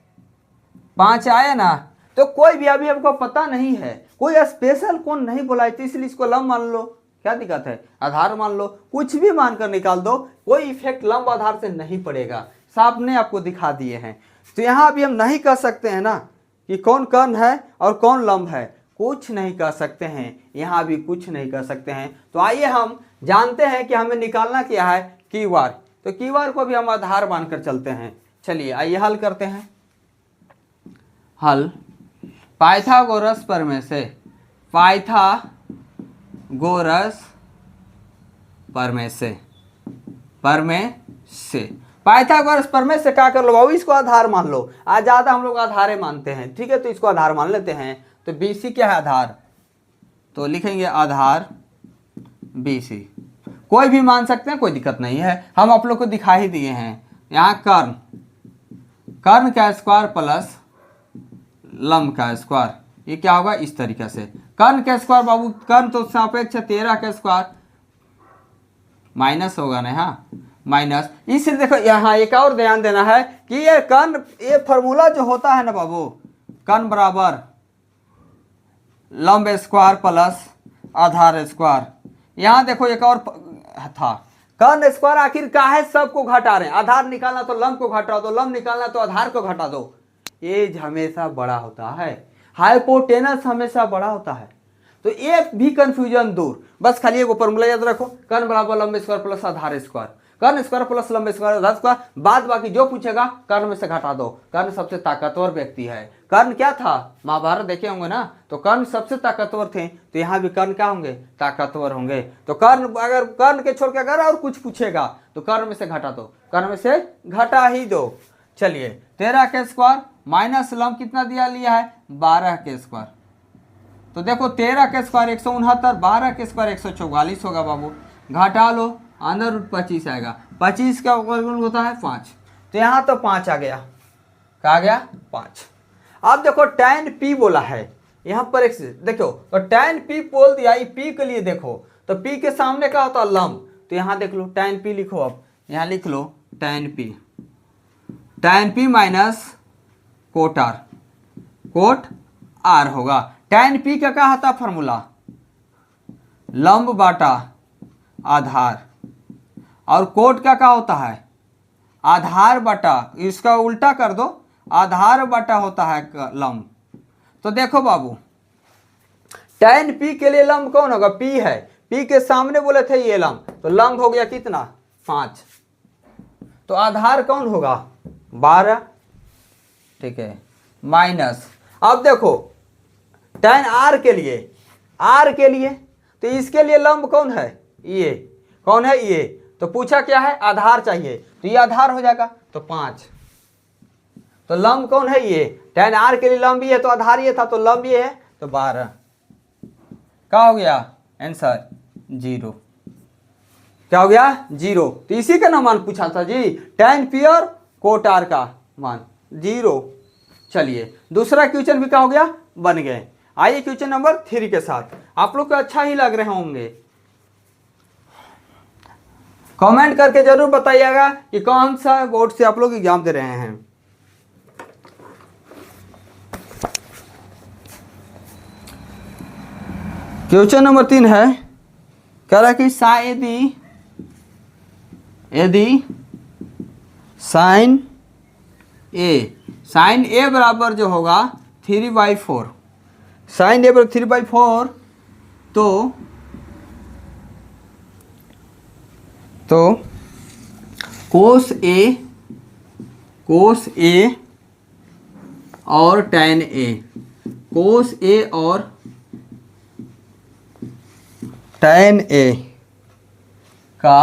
5 आया ना। तो कोई भी अभी हमको पता नहीं है, कोई स्पेशल कौन नहीं बोला है, तो इसलिए इसको लंब मान लो, क्या दिक्कत है, आधार मान लो, कुछ भी मानकर निकाल दो, कोई इफेक्ट लंब आधार से नहीं पड़ेगा। साहब ने आपको दिखा दिए हैं। तो यहाँ अभी हम नहीं कह सकते हैं ना कि कौन कर्ण है और कौन लंब है, कुछ नहीं कह सकते हैं, यहाँ भी कुछ नहीं कह सकते हैं। तो आइए हम जानते हैं कि हमें निकालना क्या है, क्यू आर। तो क्यू आर को भी हम आधार मानकर चलते हैं। चलिए आइए हल करते हैं। हल, पाइथागोरस प्रमेय से, पाइथागोरस प्रमेय से पाइथागोरस प्रमेय से क्या कर लो बाबू, इसको आधार मान लो। आज ज़्यादा हम लोग आधारे मानते हैं, ठीक है, तो इसको आधार मान लेते हैं। तो BC क्या है, आधार, तो लिखेंगे आधार BC। कोई भी मान सकते हैं, कोई दिक्कत नहीं है, हम आप लोग को दिखा ही दिए हैं। यहाँ कर्ण का स्क्वायर प्लस लंब का स्क्वायर, ये क्या होगा, इस तरीके से। कर्ण का स्क्वायर बाबू, कर्ण तो सापेक्ष 13 का स्क्वायर माइनस होगा ना, हाँ माइनस। इसलिए देखो यहाँ एक और ध्यान देना है कि ये कर्ण, ये फॉर्मूला जो होता है ना बाबू, कर्ण बराबर लंब स्क्वायर प्लस आधार स्क्वायर। यहाँ देखो एक और था, कर्ण स्क्वायर आखिर का है, सबको घटा रहे हैं। आधार निकालना तो लंब को घटा दो, लंब निकालना तो आधार को घटा दो। एज हमेशा बड़ा होता है, हाइपोटेनस हमेशा बड़ा होता है। तो एक भी कंफ्यूजन दूर, बस खाली एगो फॉर्मूला याद रखो, कर्ण बराबर लंब स्क्वायर प्लस आधार स्क्वायर। कर्ण स्क्वायर प्लस लंब स्क्वायर आधा स्क्वायर, बाद बाकी जो पूछेगा कर्ण में से घटा दो। कर्ण सबसे ताकतवर व्यक्ति है। कर्ण क्या था, महाभारत देखे होंगे ना, तो कर्ण सबसे ताकतवर थे, तो यहाँ भी कर्ण क्या होंगे, ताकतवर होंगे। तो कर्ण, अगर कर्ण के छोड़ के अगर और कुछ पूछेगा तो कर्ण में से घटा दो, कर्ण में से घटा ही दो। चलिए 13 के स्क्वायर माइनस लंब कितना दिया लिया है 12 के स्क्वायर। तो देखो 13 के स्क्वायर 169, 12 के स्क्वायर 144 होगा बाबू, घटा लो अंदर रूट 25 आएगा, 25 का वर्गमूल होता है 5, तो यहाँ तो 5 आ गया, क्या आ गया 5। अब देखो tan p बोला है यहाँ पर एक देखो, तो tan p बोल दिया, ये p के लिए देखो, तो p के सामने क्या होता है लंब, तो यहाँ देख लो tan p लिखो, अब यहाँ लिख लो tan p minus cot r होगा। tan p का क्या होता फॉर्मूला, लंब बाटा आधार, और कोट का क्या होता है आधार बटा, इसका उल्टा कर दो, आधार बटा होता है लंब। तो देखो बाबू tan p के लिए लंब कौन होगा, p है, p के सामने बोले थे ये लंब, तो लंब हो गया कितना 5, तो आधार कौन होगा 12, ठीक है, माइनस। अब देखो tan r के लिए, तो इसके लिए लंब कौन है ये, कौन है ये, तो पूछा क्या है आधार चाहिए, तो ये आधार हो जाएगा, तो 5, तो लंब कौन है ये, tan r के लिए लंब ये है, तो आधार ये था, तो लंब ये है, तो 12, क्या हो गया आंसर 0, क्या हो गया 0। तो इसी का ना मान पूछा था जी, tan p और कोट r का मान 0। चलिए दूसरा क्वेश्चन भी क्या हो गया बन गए। आइए क्वेश्चन नंबर 3 के साथ, आप लोग को अच्छा ही लग रहे होंगे, कमेंट करके जरूर बताइएगा कि कौन सा बोर्ड से आप लोग एग्जाम दे रहे हैं। क्वेश्चन नंबर 3 है, कह रहा है कि यदि साइन ए बराबर जो होगा 3/4, साइन ए बराबर 3/4, तो कोस ए और tan a, कोस ए और tan a का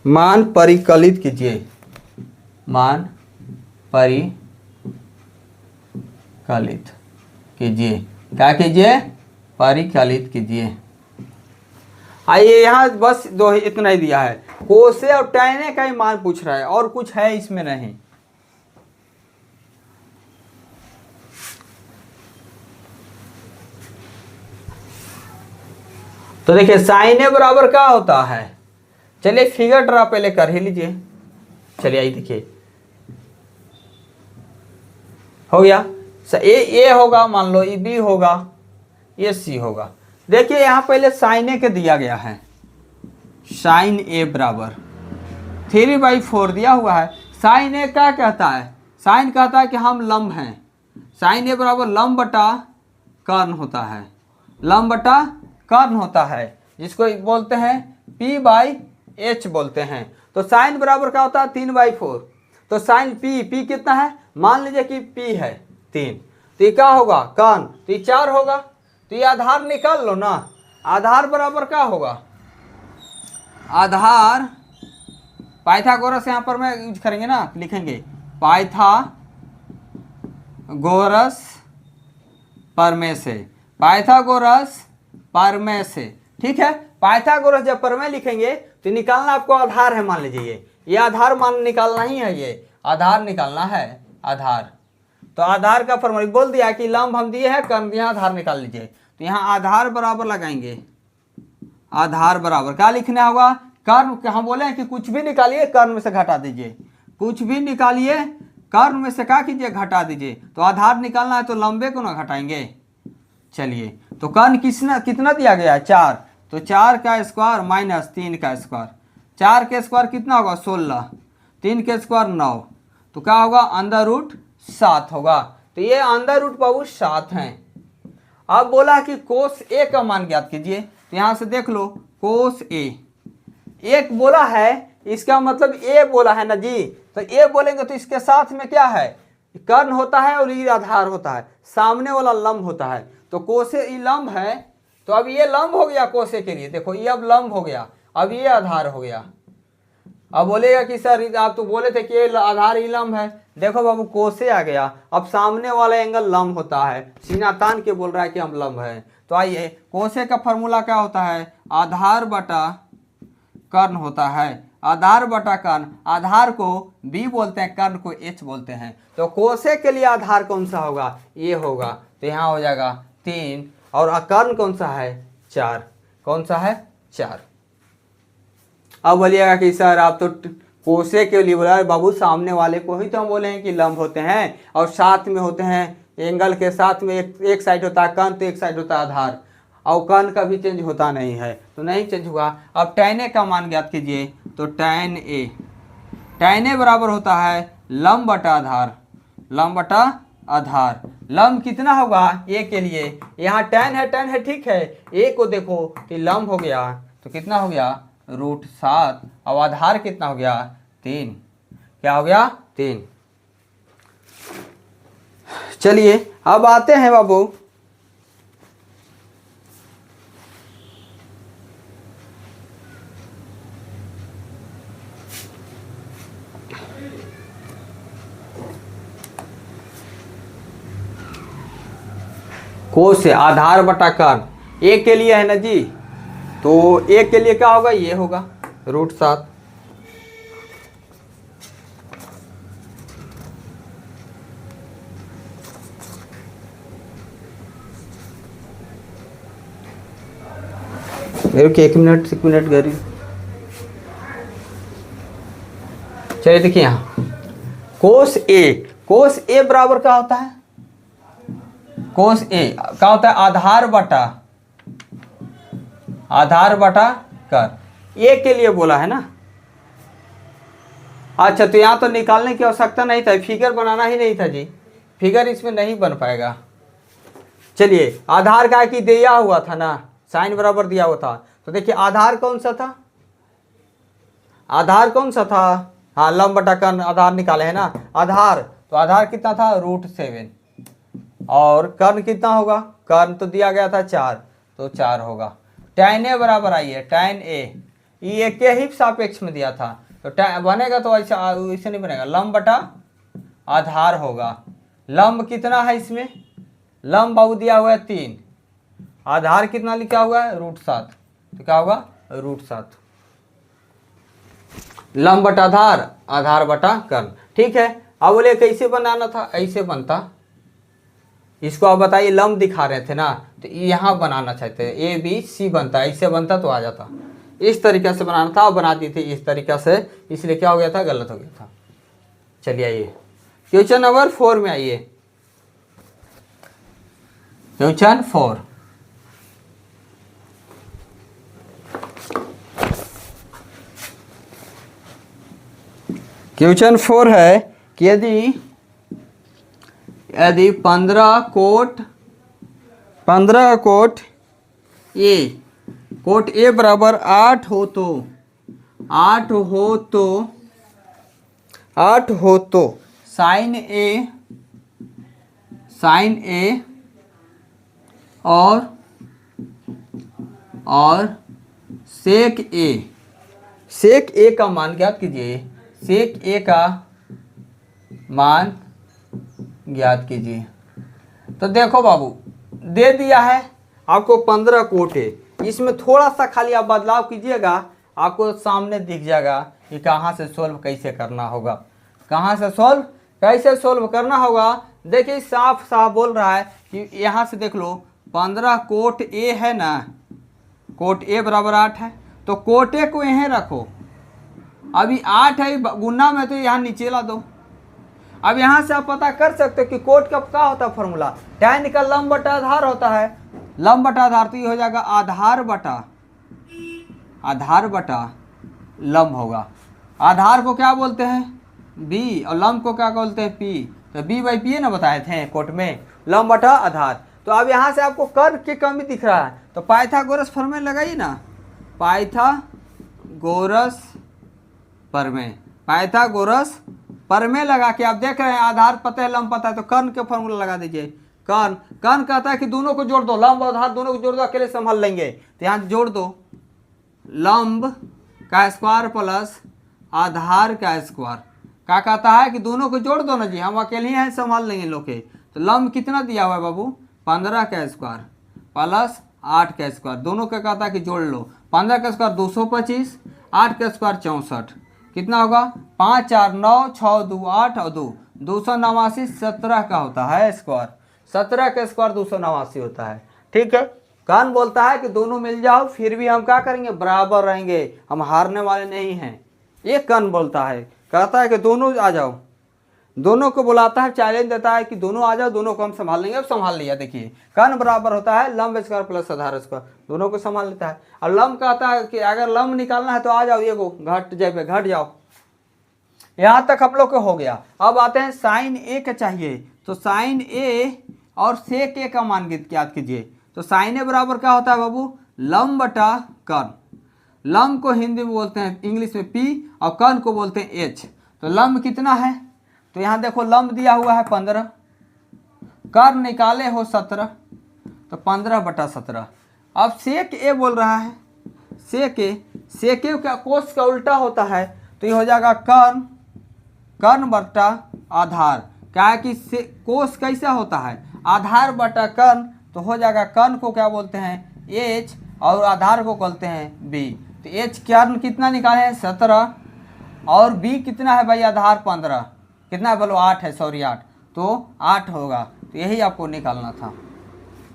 मान परिकलित कीजिए, मान परिकलित कीजिए, क्या कीजिए परिकलित कीजिए। आइए यहाँ बस दो इतना ही दिया है, कोसे और tan a का ही मान पूछ रहा है, और कुछ है इसमें नहीं। तो देखिए साइन ए बराबर क्या होता है, चलिए फिगर ड्रा पहले कर ही लीजिए। चलिए आई देखिए हो गया, ए होगा मान लो, ये बी होगा, ये सी होगा। देखिए यहाँ पहले साइन ए के दिया गया है, साइन ए बराबर 3/4 दिया हुआ है। साइन ए क्या कहता है, साइन कहता है कि हम लंब हैं, साइन ए बराबर लंब बटा कर्ण होता है, लंब बटा कर्ण होता है, जिसको बोलते हैं p/h बोलते हैं। तो साइन बराबर क्या होता है 3/4, तो साइन p कितना है, मान लीजिए कि p है 3, तो ये क्या होगा कर्ण, तो ये 4 होगा, तो ये आधार निकाल लो ना। आधार बराबर क्या होगा, आधार पाइथागोरस यहाँ पर मैं यूज करेंगे ना, लिखेंगे पाइथागोरस प्रमेय से, पाइथागोरस प्रमेय से, ठीक है। पाइथागोरस जब प्रमेय लिखेंगे तो निकालना आपको आधार है, मान लीजिए ये आधार मान निकालना ही है, ये आधार निकालना है, आधार। तो आधार का फॉर्मूला बोल दिया कि लंब हम दिए हैं, कर्ण दिया, आधार निकाल लीजिए। तो यहाँ आधार बराबर लगाएंगे, आधार बराबर क्या लिखना होगा, कर्ण, हम बोले हैं कि कुछ भी निकालिए कर्ण में से घटा दीजिए, कुछ भी निकालिए कर्ण में से क्या कीजिए घटा दीजिए। तो आधार निकालना है तो लंबे को ना घटाएंगे। चलिए तो कर्ण कितना दिया गया है 4, तो 4 का स्क्वायर माइनस 3 का स्क्वायर, 4 के स्क्वायर कितना होगा 16, 3 के स्क्वायर 9, तो क्या होगा अंडर रूट 7 होगा। तो ये अंडर रूट बाबू 7 हैं। अब बोला कि कोस ए का मान ज्ञात कीजिए, तो यहाँ से देख लो कोस ए, एक बोला है, इसका मतलब ए बोला है ना जी, तो ए बोलेंगे तो इसके साथ में क्या है, कर्ण होता है और ये आधार होता है, सामने वाला लंब होता है। तो कोसे ई लंब है, तो अब ये लंब हो गया कोसे के लिए, देखो ये अब लंब हो गया, अब ये आधार हो गया। अब बोलेगा कि सर आप तो बोले थे कि ये आधार ही लंब है, देखो बाबू कोसे आ गया, अब सामने वाला एंगल लंब होता है, सीना तान के बोल रहा है कि हम लंब है। तो आइए कोसे का फॉर्मूला क्या होता है, आधार बटा कर्ण होता है, आधार बटा कर्ण, आधार को बी बोलते हैं, कर्ण को एच बोलते हैं। तो कोसे के लिए आधार कौन सा होगा, ये होगा, तो यहाँ हो जाएगा 3, और कर्ण कौन सा है 4, कौन सा है 4। अब बोलिएगा कि सर आप तो कोसे के लिए बोला बाबू, सामने वाले को ही तो हम बोले हैं कि लंब होते हैं, और साथ में होते हैं एंगल के साथ में एक साइड होता है कर्ण, तो एक साइड होता है आधार, और कर्ण का भी चेंज होता नहीं है, तो नहीं चेंज हुआ। अब tan ए का मान ज्ञात कीजिए, तो tan ए बराबर होता है लंब बटा आधार, लंब बटा आधार। लंब कितना होगा ए के लिए, यहाँ tan है ठीक है, ए को देखो कि लंब हो गया, तो कितना हो गया √7, अब आधार कितना हो गया 3, क्या हो गया 3। चलिए अब आते हैं बाबू कोस से आधार बटा कर्ण, ए के लिए है ना जी, तो ए के लिए क्या होगा, ये होगा √7। मेरे को एक मिनट गरी, चलिए देखिए यहाँ कोस ए बराबर क्या होता है, कोस ए क्या होता है आधार बटा कर, ए के लिए बोला है ना। अच्छा तो यहाँ तो निकालने की आवश्यकता नहीं था, फिगर बनाना ही नहीं था जी, फिगर इसमें नहीं बन पाएगा। चलिए आधार का कि दिया हुआ था ना, साइन बराबर दिया हुआ था, तो देखिए आधार कौन सा था, हाँ लंब बटा कर्ण, आधार निकाले है ना, आधार तो आधार कितना था √7, और कर्ण कितना होगा, कर्ण तो दिया गया था 4, तो 4 होगा। tan ए बराबर आइए tan ए, ये के ही सापेक्ष में दिया था, तो बनेगा तो ऐसे नहीं बनेगा, लंब बटा आधार होगा। लंब कितना है इसमें, लंब बाबू दिया हुआ है 3, आधार कितना लिखा हुआ है √7, तो क्या होगा √7। लंब बटा आधार बटा कर्ण, ठीक है। अब बोले कैसे बनाना था, ऐसे बनता, इसको आप बताइए लंब दिखा रहे थे ना, तो यहाँ बनाना चाहते हैं, ABC बनता, ऐसे बनता तो आ जाता, इस तरीके से बनाना था, बना दी थी इस तरीके से, इसलिए क्या हो गया था, गलत हो गया था। चलिए आइए क्वेश्चन नंबर 4 में आइए, क्वेश्चन 4, क्वेश्चन 4 है कि यदि 15 कोट ए बराबर 8 हो तो साइन ए और सेक ए का मान ज्ञात कीजिए, सेक ए का मान ज्ञात कीजिए। तो देखो बाबू दे दिया है आपको 15 कोट है, इसमें थोड़ा सा खाली आप बदलाव कीजिएगा, आपको सामने दिख जाएगा कि कहाँ से सोल्व कैसे करना होगा, कैसे सोल्व करना होगा। देखिए साफ साफ बोल रहा है कि यहाँ से देख लो 15 कोट ए है ना, कोट ए बराबर 8 है, तो कोट ए को यहीं रखो, अभी 8 है गुना में, तो यहाँ नीचे ला दो। अब यहाँ से आप पता कर सकते हो कि कोट का क्या होता है फॉर्मूला, tan का लंब बटा आधार होता है, लंब बटा आधार, तो ये हो जाएगा आधार बटा लंब होगा। आधार को क्या बोलते हैं b, और लंब को क्या बोलते हैं p, तो b/p ना बताए थे कोट में, लंब बटा आधार। तो अब यहाँ से आपको कर्ण की कमी दिख रहा है, तो पाइथागोरस प्रमेय लगाइए ना, पाइथागोरस प्रमेय, पाइथागोरस प्रमेय लगा के आप देख रहे हैं आधार पता है लंब पता है, तो कर्ण के फॉर्मूला लगा दीजिए। कर्ण कर्ण कहता है कि दोनों को जोड़ दो, लंब और आधार दोनों को जोड़ दो, अकेले संभाल लेंगे, तो यहाँ जोड़ दो लंब का स्क्वायर प्लस आधार का स्क्वायर। क्या कहता है कि दोनों को जोड़ दो ना जी, हम अकेले ही हैं संभाल लेंगे लोग के। तो लंब कितना दिया हुआ है बाबू, 15 का स्क्वायर प्लस 8 का स्क्वायर, दोनों का कहता है कि जोड़ लो। 15 का स्क्वायर 225, 8 का स्क्वायर 64, कितना होगा 5 4 9 6 2 8 और 2 289, 17 का होता है स्क्वायर, 17 का स्क्वायर 289 होता है। ठीक है, कर्ण बोलता है कि दोनों मिल जाओ, फिर भी हम क्या करेंगे, बराबर रहेंगे, हम हारने वाले नहीं हैं। ये कर्ण बोलता है, कहता है कि दोनों आ जाओ, दोनों को बुलाता है, चैलेंज देता है कि दोनों आ जाओ, दोनों को हम संभाल लेंगे। अब संभाल लिया, देखिए कर्ण बराबर होता है लंब स्क्वायर प्लस आधार स्क्वायर, दोनों को संभाल लेता है। और लंब कहता है कि अगर लंब निकालना है तो आ जाओ, ये को घट जाए पे घट जाओ। यहाँ तक हम लोग को हो गया। अब आते हैं साइन ए का चाहिए, तो साइन ए और सेक ए का मान ज्ञात कीजिए। तो साइन ए बराबर क्या होता है बाबू, लंब बटा कर्ण। लंब को हिंदी में बोलते हैं, इंग्लिश में पी, और कर्ण को बोलते हैं एच। तो लंब कितना है, तो यहाँ देखो लंब दिया हुआ है 15, कर्ण निकाले हो 17, तो 15 बटा 17। अब सेक ए बोल रहा है, सेक ए का कोस का उल्टा होता है, तो ये हो जाएगा कर्ण बटा आधार। क्या है कि कोस कैसा होता है, आधार बटा कर्ण, तो हो जाएगा कर्ण को क्या बोलते हैं एच, और आधार को बोलते हैं बी। तो एच कर्ण कितना निकाले हैं 17, और बी कितना है भाई आधार 15, कितना है बोलो 8 है, सॉरी 8, तो 8 होगा। तो यही आपको निकालना था।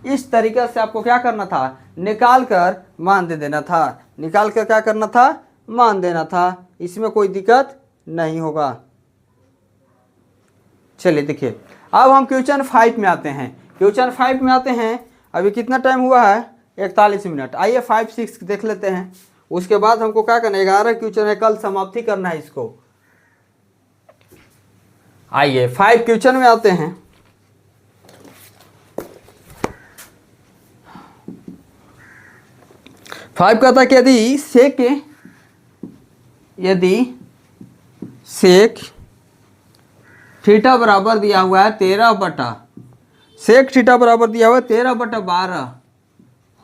इस तरीके से आपको क्या करना था, निकाल कर मान दे देना था, निकाल कर क्या करना था, मान देना था, इसमें कोई दिक्कत नहीं होगा। चलिए देखिए, अब हम क्वेश्चन 5 में आते हैं। क्वेश्चन 5 में आते हैं, अभी कितना टाइम हुआ है, 41 मिनट। आइए 5 6 देख लेते हैं, उसके बाद हमको क्या करना है, 11 क्वेश्चन है, कल समाप्ति करना है इसको। आइए 5 क्वेश्चन में आते हैं। फाइव कहता है कि यदि सेक थीटा बराबर दिया हुआ है 13 बटा, सेक थीटा बराबर दिया हुआ है 13 बटा 12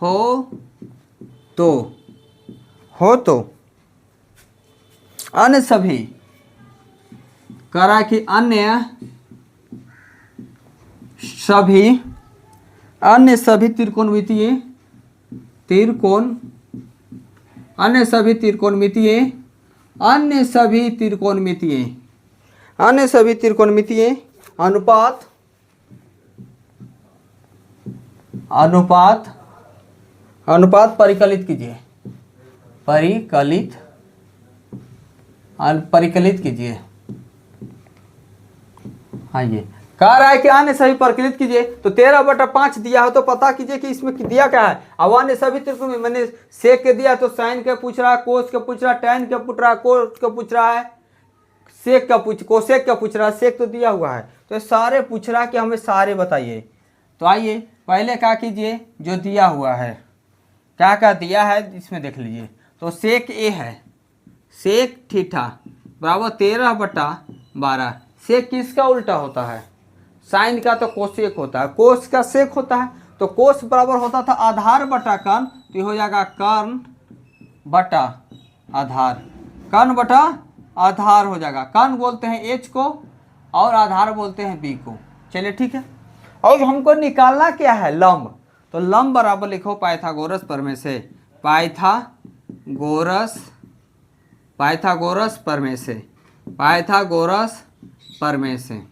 हो तो अन्य सभी, करा कि अन्य सभी त्रिकोणमितीय अनुपात परिकलित कीजिए, परिकलित कीजिए। हाँ, ये कह रहा है कि अन्य सभी परिकलित कीजिए, तो 13 बटा 5 दिया हो तो पता कीजिए कि इसमें दिया क्या है। अब अन्य सभी त्रिकोण मैंने सेक के दिया तो साइन के पूछ रहा है, कोस के पूछ रहा है, टैन के पूछ रहा है, कोस के पूछ रहा है, कोसेक का पूछ रहा है, सेक तो दिया हुआ है, तो सारे पूछ रहा है कि हमें सारे बताइए। तो आइए पहले क्या कीजिए, जो दिया हुआ है, क्या दिया है इसमें देख लीजिए। तो सेक ए है, सेक थीटा बराबर 13 बटा 12। सेक किसका उल्टा होता है, साइन का तो कोसेक होता है, कोस का सेक होता है, तो कोस बराबर होता था आधार बटा कर्ण, तो ये हो जाएगा कर्ण बटा आधार, कर्ण बटा आधार हो जाएगा। कर्ण बोलते हैं एच को और आधार बोलते हैं बी को। चलिए ठीक है, और हमको निकालना क्या है, लंब। तो लंब बराबर लिखो पाइथागोरस प्रमेय से, पाइथागोरस प्रमेय से,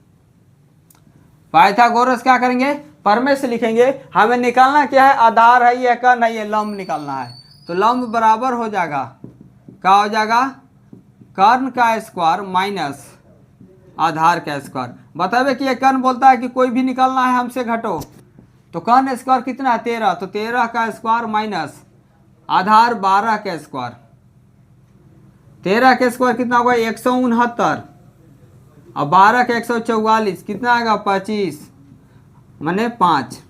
पाइथागोरस क्या करेंगे, प्रमेय से लिखेंगे। हमें निकालना क्या है, आधार है ये, कर्ण है ये, लंब निकालना है। तो लंब बराबर हो जाएगा, क्या हो जाएगा, कर्ण का स्क्वायर माइनस आधार का स्क्वायर। बतावे कि ये कर्ण बोलता है कि कोई भी निकालना है हमसे घटो, तो कर्ण स्क्वायर कितना है 13, तो 13 का स्क्वायर माइनस आधार 12 का स्क्वायर, 13 का स्क्वायर कितना होगा 169, और 12 का 144 कितना आएगा 25 माने 5,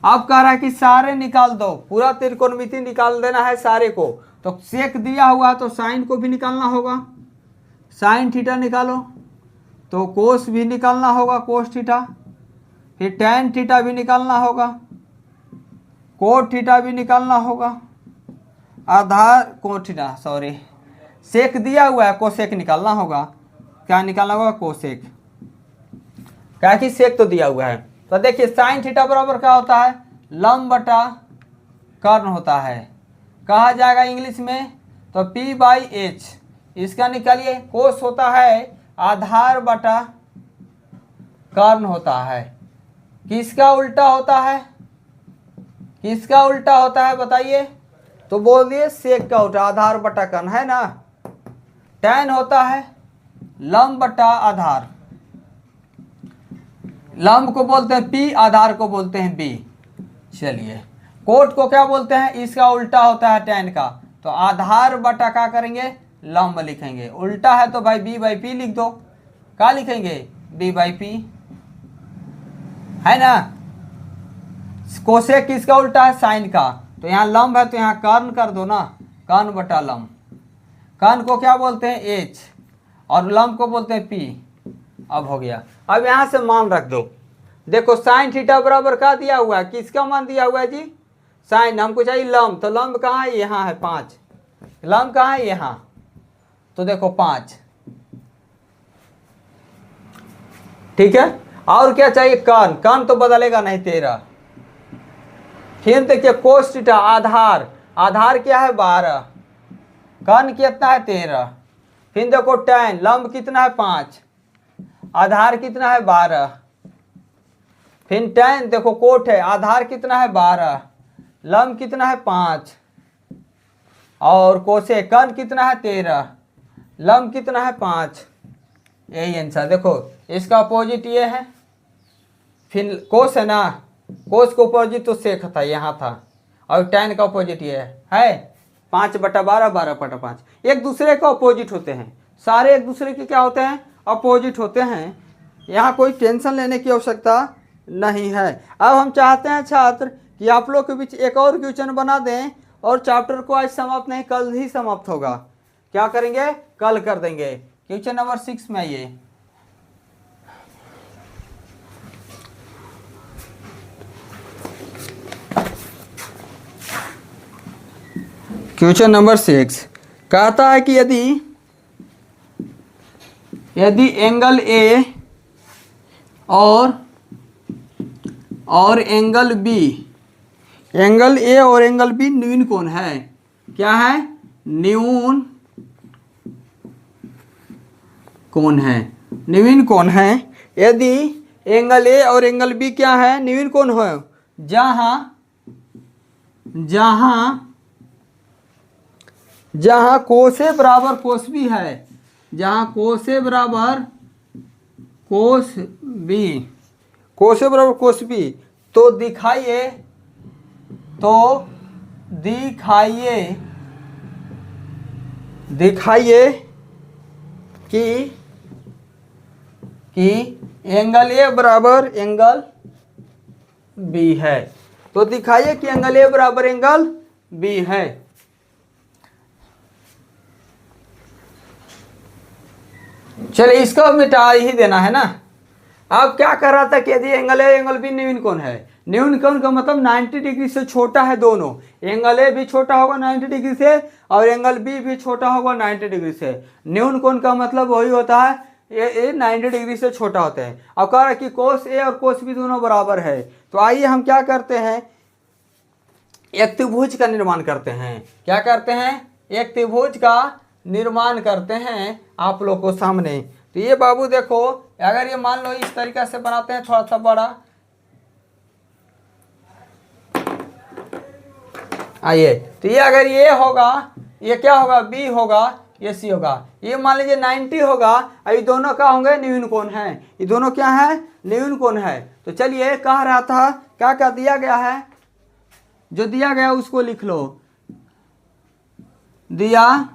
अब कह रहा है कि सारे निकाल दो, पूरा त्रिकोणमिति निकाल देना है सारे को। तो सेक दिया हुआ है तो साइन को भी निकालना होगा, साइन थीटा निकालो। तो कोस भी निकालना होगा, कोस थीटा। फिर टैन थीटा भी निकालना होगा, कोट थीटा भी निकालना होगा। आधार कोट थीटा, सॉरी, सेक दिया हुआ है, कोसेक निकालना होगा। क्या निकालना होगा? कोसेक। क्या कि सेक तो दिया हुआ है। तो देखिए साइन थीटा बराबर क्या होता है? लंब बटा कर्ण होता है। कहा जाएगा इंग्लिश में तो P/H। इसका निकालिए। कोस होता है आधार बटा कर्ण होता है। किसका उल्टा होता है? किसका उल्टा होता है बताइए? तो बोल दिए सेक का उल्टा, आधार बटा कर्ण, है ना। टैन होता है लंब बटा आधार। लंब को बोलते हैं P, आधार को बोलते हैं B। चलिए कोट को क्या बोलते हैं? इसका उल्टा होता है टैन का। तो आधार बटा क्या करेंगे? लंब लिखेंगे। उल्टा है तो भाई B/P लिख दो। क्या लिखेंगे? B/P, है ना। कोसेक किसका उल्टा है? साइन का। तो यहाँ लंब है तो यहाँ कर्ण कर दो ना, कर्ण बटा लंब। कर्ण को क्या बोलते हैं? H, और लंब को बोलते हैं P। अब हो गया। अब यहाँ से मान रख दो। देखो साइन थीटा बराबर क्या दिया हुआ है? किसका मान दिया हुआ है जी? साइन। हमको चाहिए लंब, तो लंब कहाँ है? यहाँ है 5। लंब कहाँ है? यहाँ। तो देखो 5, ठीक है। और क्या चाहिए? कर्ण। कर्ण तो बदलेगा नहीं 13। फिर देखिए कोस थीटा, आधार। आधार क्या है? 12। कर्ण कितना है? 13। फिर देखो टैन, लंब कितना है? 5। आधार कितना है? 12। फिर टैन देखो कोट है, आधार कितना है? 12। लंब कितना है? 5। और कोसे कर्ण कितना है? 13। लंब कितना है? 5। यही आंसर। देखो इसका अपोजिट ये है। फिर कोस है ना, कोस का अपोजिट तो सेक था, यहाँ था। और टैन का अपोजिट ये है 5/12, 12/5। एक दूसरे का अपोजिट होते हैं, सारे एक दूसरे के क्या होते हैं? अपोजिट होते हैं। यहाँ कोई टेंशन लेने की आवश्यकता नहीं है। अब हम चाहते हैं छात्र कि आप लोग के बीच एक और क्वेश्चन बना दें, और चैप्टर को आज समाप्त नहीं, कल ही समाप्त होगा। क्या करेंगे? कल कर देंगे। क्वेश्चन नंबर 6 में आइए। क्वेश्चन नंबर 6 कहता है कि यदि एंगल ए और एंगल बी, एंगल ए और एंगल बी न्यून कोण है। क्या है? न्यून कोण है, न्यून कोण है। यदि एंगल ए और एंगल बी क्या है? न्यून कोण हो, जहां कोस ए बराबर कोस बी है, जहां कोस ए बराबर कोस बी, कोस ए बराबर कोस बी, तो दिखाइए कि एंगल ए बराबर एंगल बी है। तो दिखाइए कि एंगल ए बराबर एंगल बी है। चलिए इसको मिटा ही देना है ना। अब क्या कर रहा था कि यदि एंगल ए एंगल बी न्यून कोण है। न्यून कोण का मतलब 90 डिग्री से छोटा है दोनों। एंगल ए भी छोटा होगा 90 डिग्री से, और एंगल बी भी छोटा होगा 90 डिग्री से। न्यून कोण का मतलब वही होता है, ये 90 डिग्री से छोटा होता है। अब कह रहा है कि कोस ए और कोस बी दोनों बराबर है। तो आइए हम क्या करते हैं, एक त्रिभुज का निर्माण करते हैं। क्या करते हैं? एक त्रिभुज का निर्माण करते हैं आप लोग को सामने। तो ये बाबू देखो, अगर ये मान लो इस तरीके से बनाते हैं, थोड़ा सा बड़ा। आइए, तो ये अगर ये होगा, ये क्या होगा? बी होगा, ये सी होगा। ये मान लीजिए 90 होगा, और ये दोनों क्या होंगे? न्यून कोण है। ये दोनों क्या है? न्यून कोण है। तो चलिए कह रहा था क्या क्या दिया गया है, जो दिया गया उसको लिख लो। दिया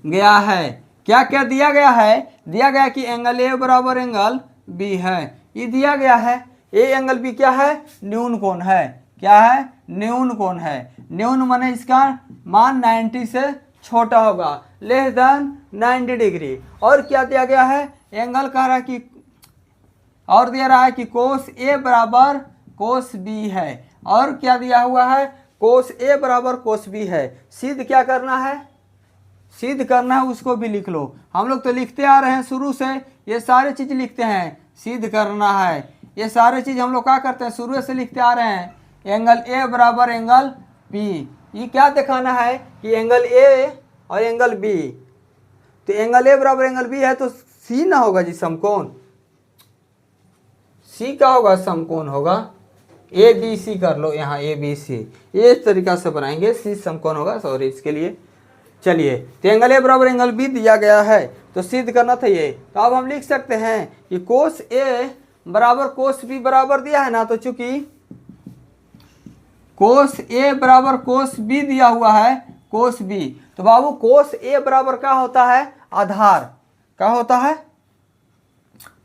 गया है, क्या क्या दिया गया है? दिया गया कि एंगल ए बराबर एंगल बी है, ये दिया गया है। ए एंगल बी क्या है, न्यून कोण है। क्या है, न्यून कोण है। न्यून माने इसका मान 90 से छोटा होगा, लेस देन 90 डिग्री। और क्या दिया गया है, एंगल कह रहा है कि, और दिया रहा है कि कोस ए बराबर कोस बी है। और क्या दिया हुआ है, कोस ए बराबर कोस बी है। सिद्ध क्या करना है, सिद्ध करना है, उसको भी लिख लो। हम लोग तो लिखते आ रहे हैं शुरू से, ये सारी चीज लिखते हैं। सिद्ध करना है, ये सारी चीज हम लोग क्या करते हैं, शुरू से लिखते आ रहे हैं। एंगल ए बराबर एंगल बी, ये क्या दिखाना है कि एंगल ए और एंगल बी, तो एंगल ए बराबर एंगल बी है तो सी ना होगा जी, समकोण। सी क्या होगा, समकोण होगा। ए बी सी कर लो यहाँ, ए बी सी, ये इस तरीका से बनाएंगे, सी समकोण होगा। सॉरी इसके लिए। चलिए, तो एंगल ए बराबर एंगल बी दिया गया है तो सिद्ध करना था ये। तो अब हम लिख सकते हैं कि कोस ए बराबर कोस बी बराबर दिया है ना, तो चूंकि कोस ए बराबर कोस बी दिया हुआ है, कोस बी, तो बाबू कोस ए बराबर क्या होता है, आधार। क्या होता है,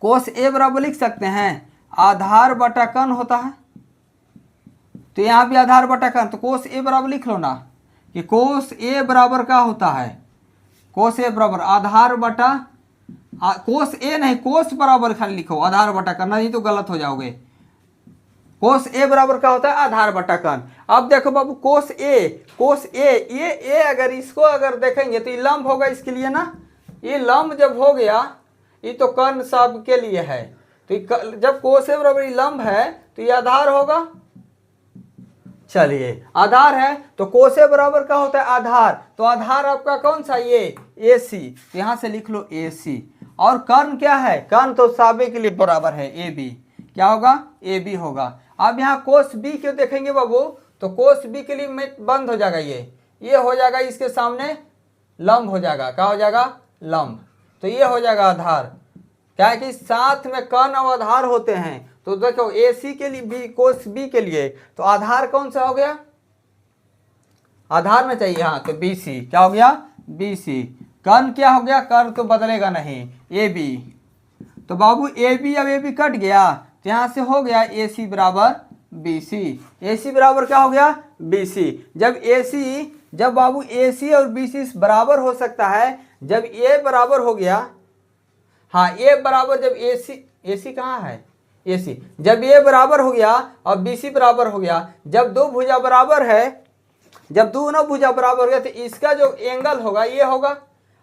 कोस ए बराबर लिख सकते हैं आधार बटा कर्ण होता है। तो यहाँ भी आधार बटा कर्ण, तो कोस ए बराबर लिख लो ना कि कोस ए बराबर क्या होता है, कोस ए बराबर आधार बटा कोस ए नहीं, कोस बराबर खाली लिखो, आधार बटा कर्ण, नहीं तो गलत हो जाओगे। कोस ए बराबर क्या होता है, आधार बटा कर्ण। अब देखो बाबू, कोस ए, ये अगर इसको अगर देखेंगे तो ये लंब होगा इसके लिए ना। ये लंब जब हो गया, ये तो कर्ण सब के लिए है, तो जब कोस ए बराबर लंब है तो ये आधार होगा। चलिए, आधार है तो कोस ए बराबर क्या होता है, आधार। तो आधार आपका कौन सा, ये ए सी, तो यहां से लिख लो ए सी। और कर्ण क्या है, कर्ण तो साबे के लिए बराबर है ए बी, क्या होगा, ए बी होगा। अब यहाँ कोस बी क्यों देखेंगे बाबू, तो कोस बी के लिए में बंद हो जाएगा, ये हो जाएगा इसके सामने लंब हो जाएगा। क्या हो जाएगा, लंब, तो ये हो जाएगा आधार। क्या है कि साथ में कर्ण और आधार होते हैं, तो देखो ए सी के लिए बी, कोस बी के लिए तो आधार कौन सा हो गया, आधार में चाहिए हाँ, तो बी सी। क्या हो गया, बी सी। कर्ण क्या हो गया, कर्ण तो बदलेगा नहीं, ए बी। तो बाबू ए बी, अब ए बी कट गया तो यहाँ से हो गया ए सी बराबर बी सी। ए सी बराबर क्या हो गया, बी सी। जब बाबू ए सी और बी सी बराबर हो सकता है, जब ए बराबर हो गया, हाँ ए बराबर, जब ए सी कहाँ है, ए सी, जब ए बराबर हो गया और बी सी बराबर हो गया, जब दो भुजा बराबर है, जब दोनों भुजा बराबर हो गया तो इसका जो एंगल होगा ये होगा,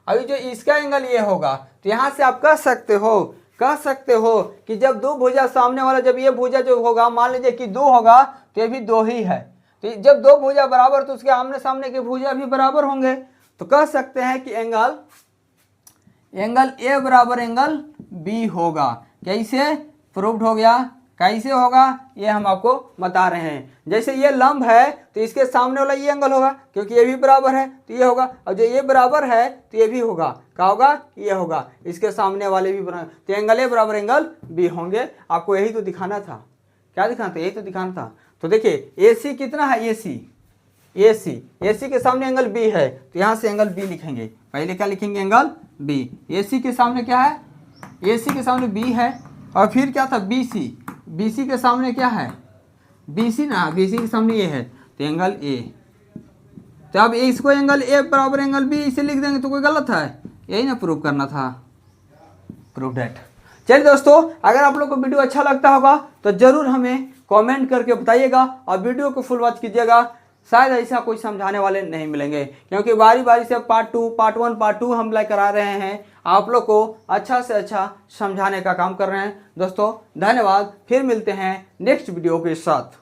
अभी जो इसका एंगल ये होगा। तो यहाँ से आप कह सकते हो कि जब दो भुजा सामने वाला, जब ये भुजा जो होगा, मान लीजिए कि 2 होगा तो ये भी 2 ही है, तो जब दो भुजा बराबर तो उसके आमने सामने के भुजा भी बराबर होंगे। तो कह सकते हैं कि एंगल ए बराबर एंगल बी होगा। कैसे प्रूव्ड हो गया, कैसे होगा ये हम आपको बता रहे हैं। जैसे ये लंब है तो इसके सामने वाला ये एंगल होगा, क्योंकि ये भी बराबर है तो ये होगा, और जो ये बराबर है तो ये भी होगा। क्या होगा, ये होगा, इसके सामने वाले भी बराबर, तो एंगल ए बराबर एंगल बी होंगे। आपको यही तो दिखाना था। क्या दिखाना था, यही तो दिखाना था। तो देखिए ए सी कितना है, ए सी के सामने एंगल बी है, तो यहाँ से एंगल बी लिखेंगे। पहले क्या लिखेंगे, एंगल बी। ए सी के सामने क्या है, ए सी के सामने बी है, और फिर क्या था, बी सी के सामने क्या है, बी सी ना, बी सी के सामने ये है, तो एंगल ए। तो अब इसको एंगल ए बराबर एंगल बी इसे लिख देंगे तो कोई गलत है, यही ना प्रूव करना था, प्रूव दैट। चलिए दोस्तों, अगर आप लोग को वीडियो अच्छा लगता होगा तो जरूर हमें कमेंट करके बताइएगा, और वीडियो को फुल वॉच कीजिएगा। शायद ऐसा कोई समझाने वाले नहीं मिलेंगे, क्योंकि बारी बारी से पार्ट 2, पार्ट 1, पार्ट 2 हम लेकर आ रहे हैं, आप लोग को अच्छा से अच्छा समझाने का काम कर रहे हैं। दोस्तों धन्यवाद, फिर मिलते हैं नेक्स्ट वीडियो के साथ।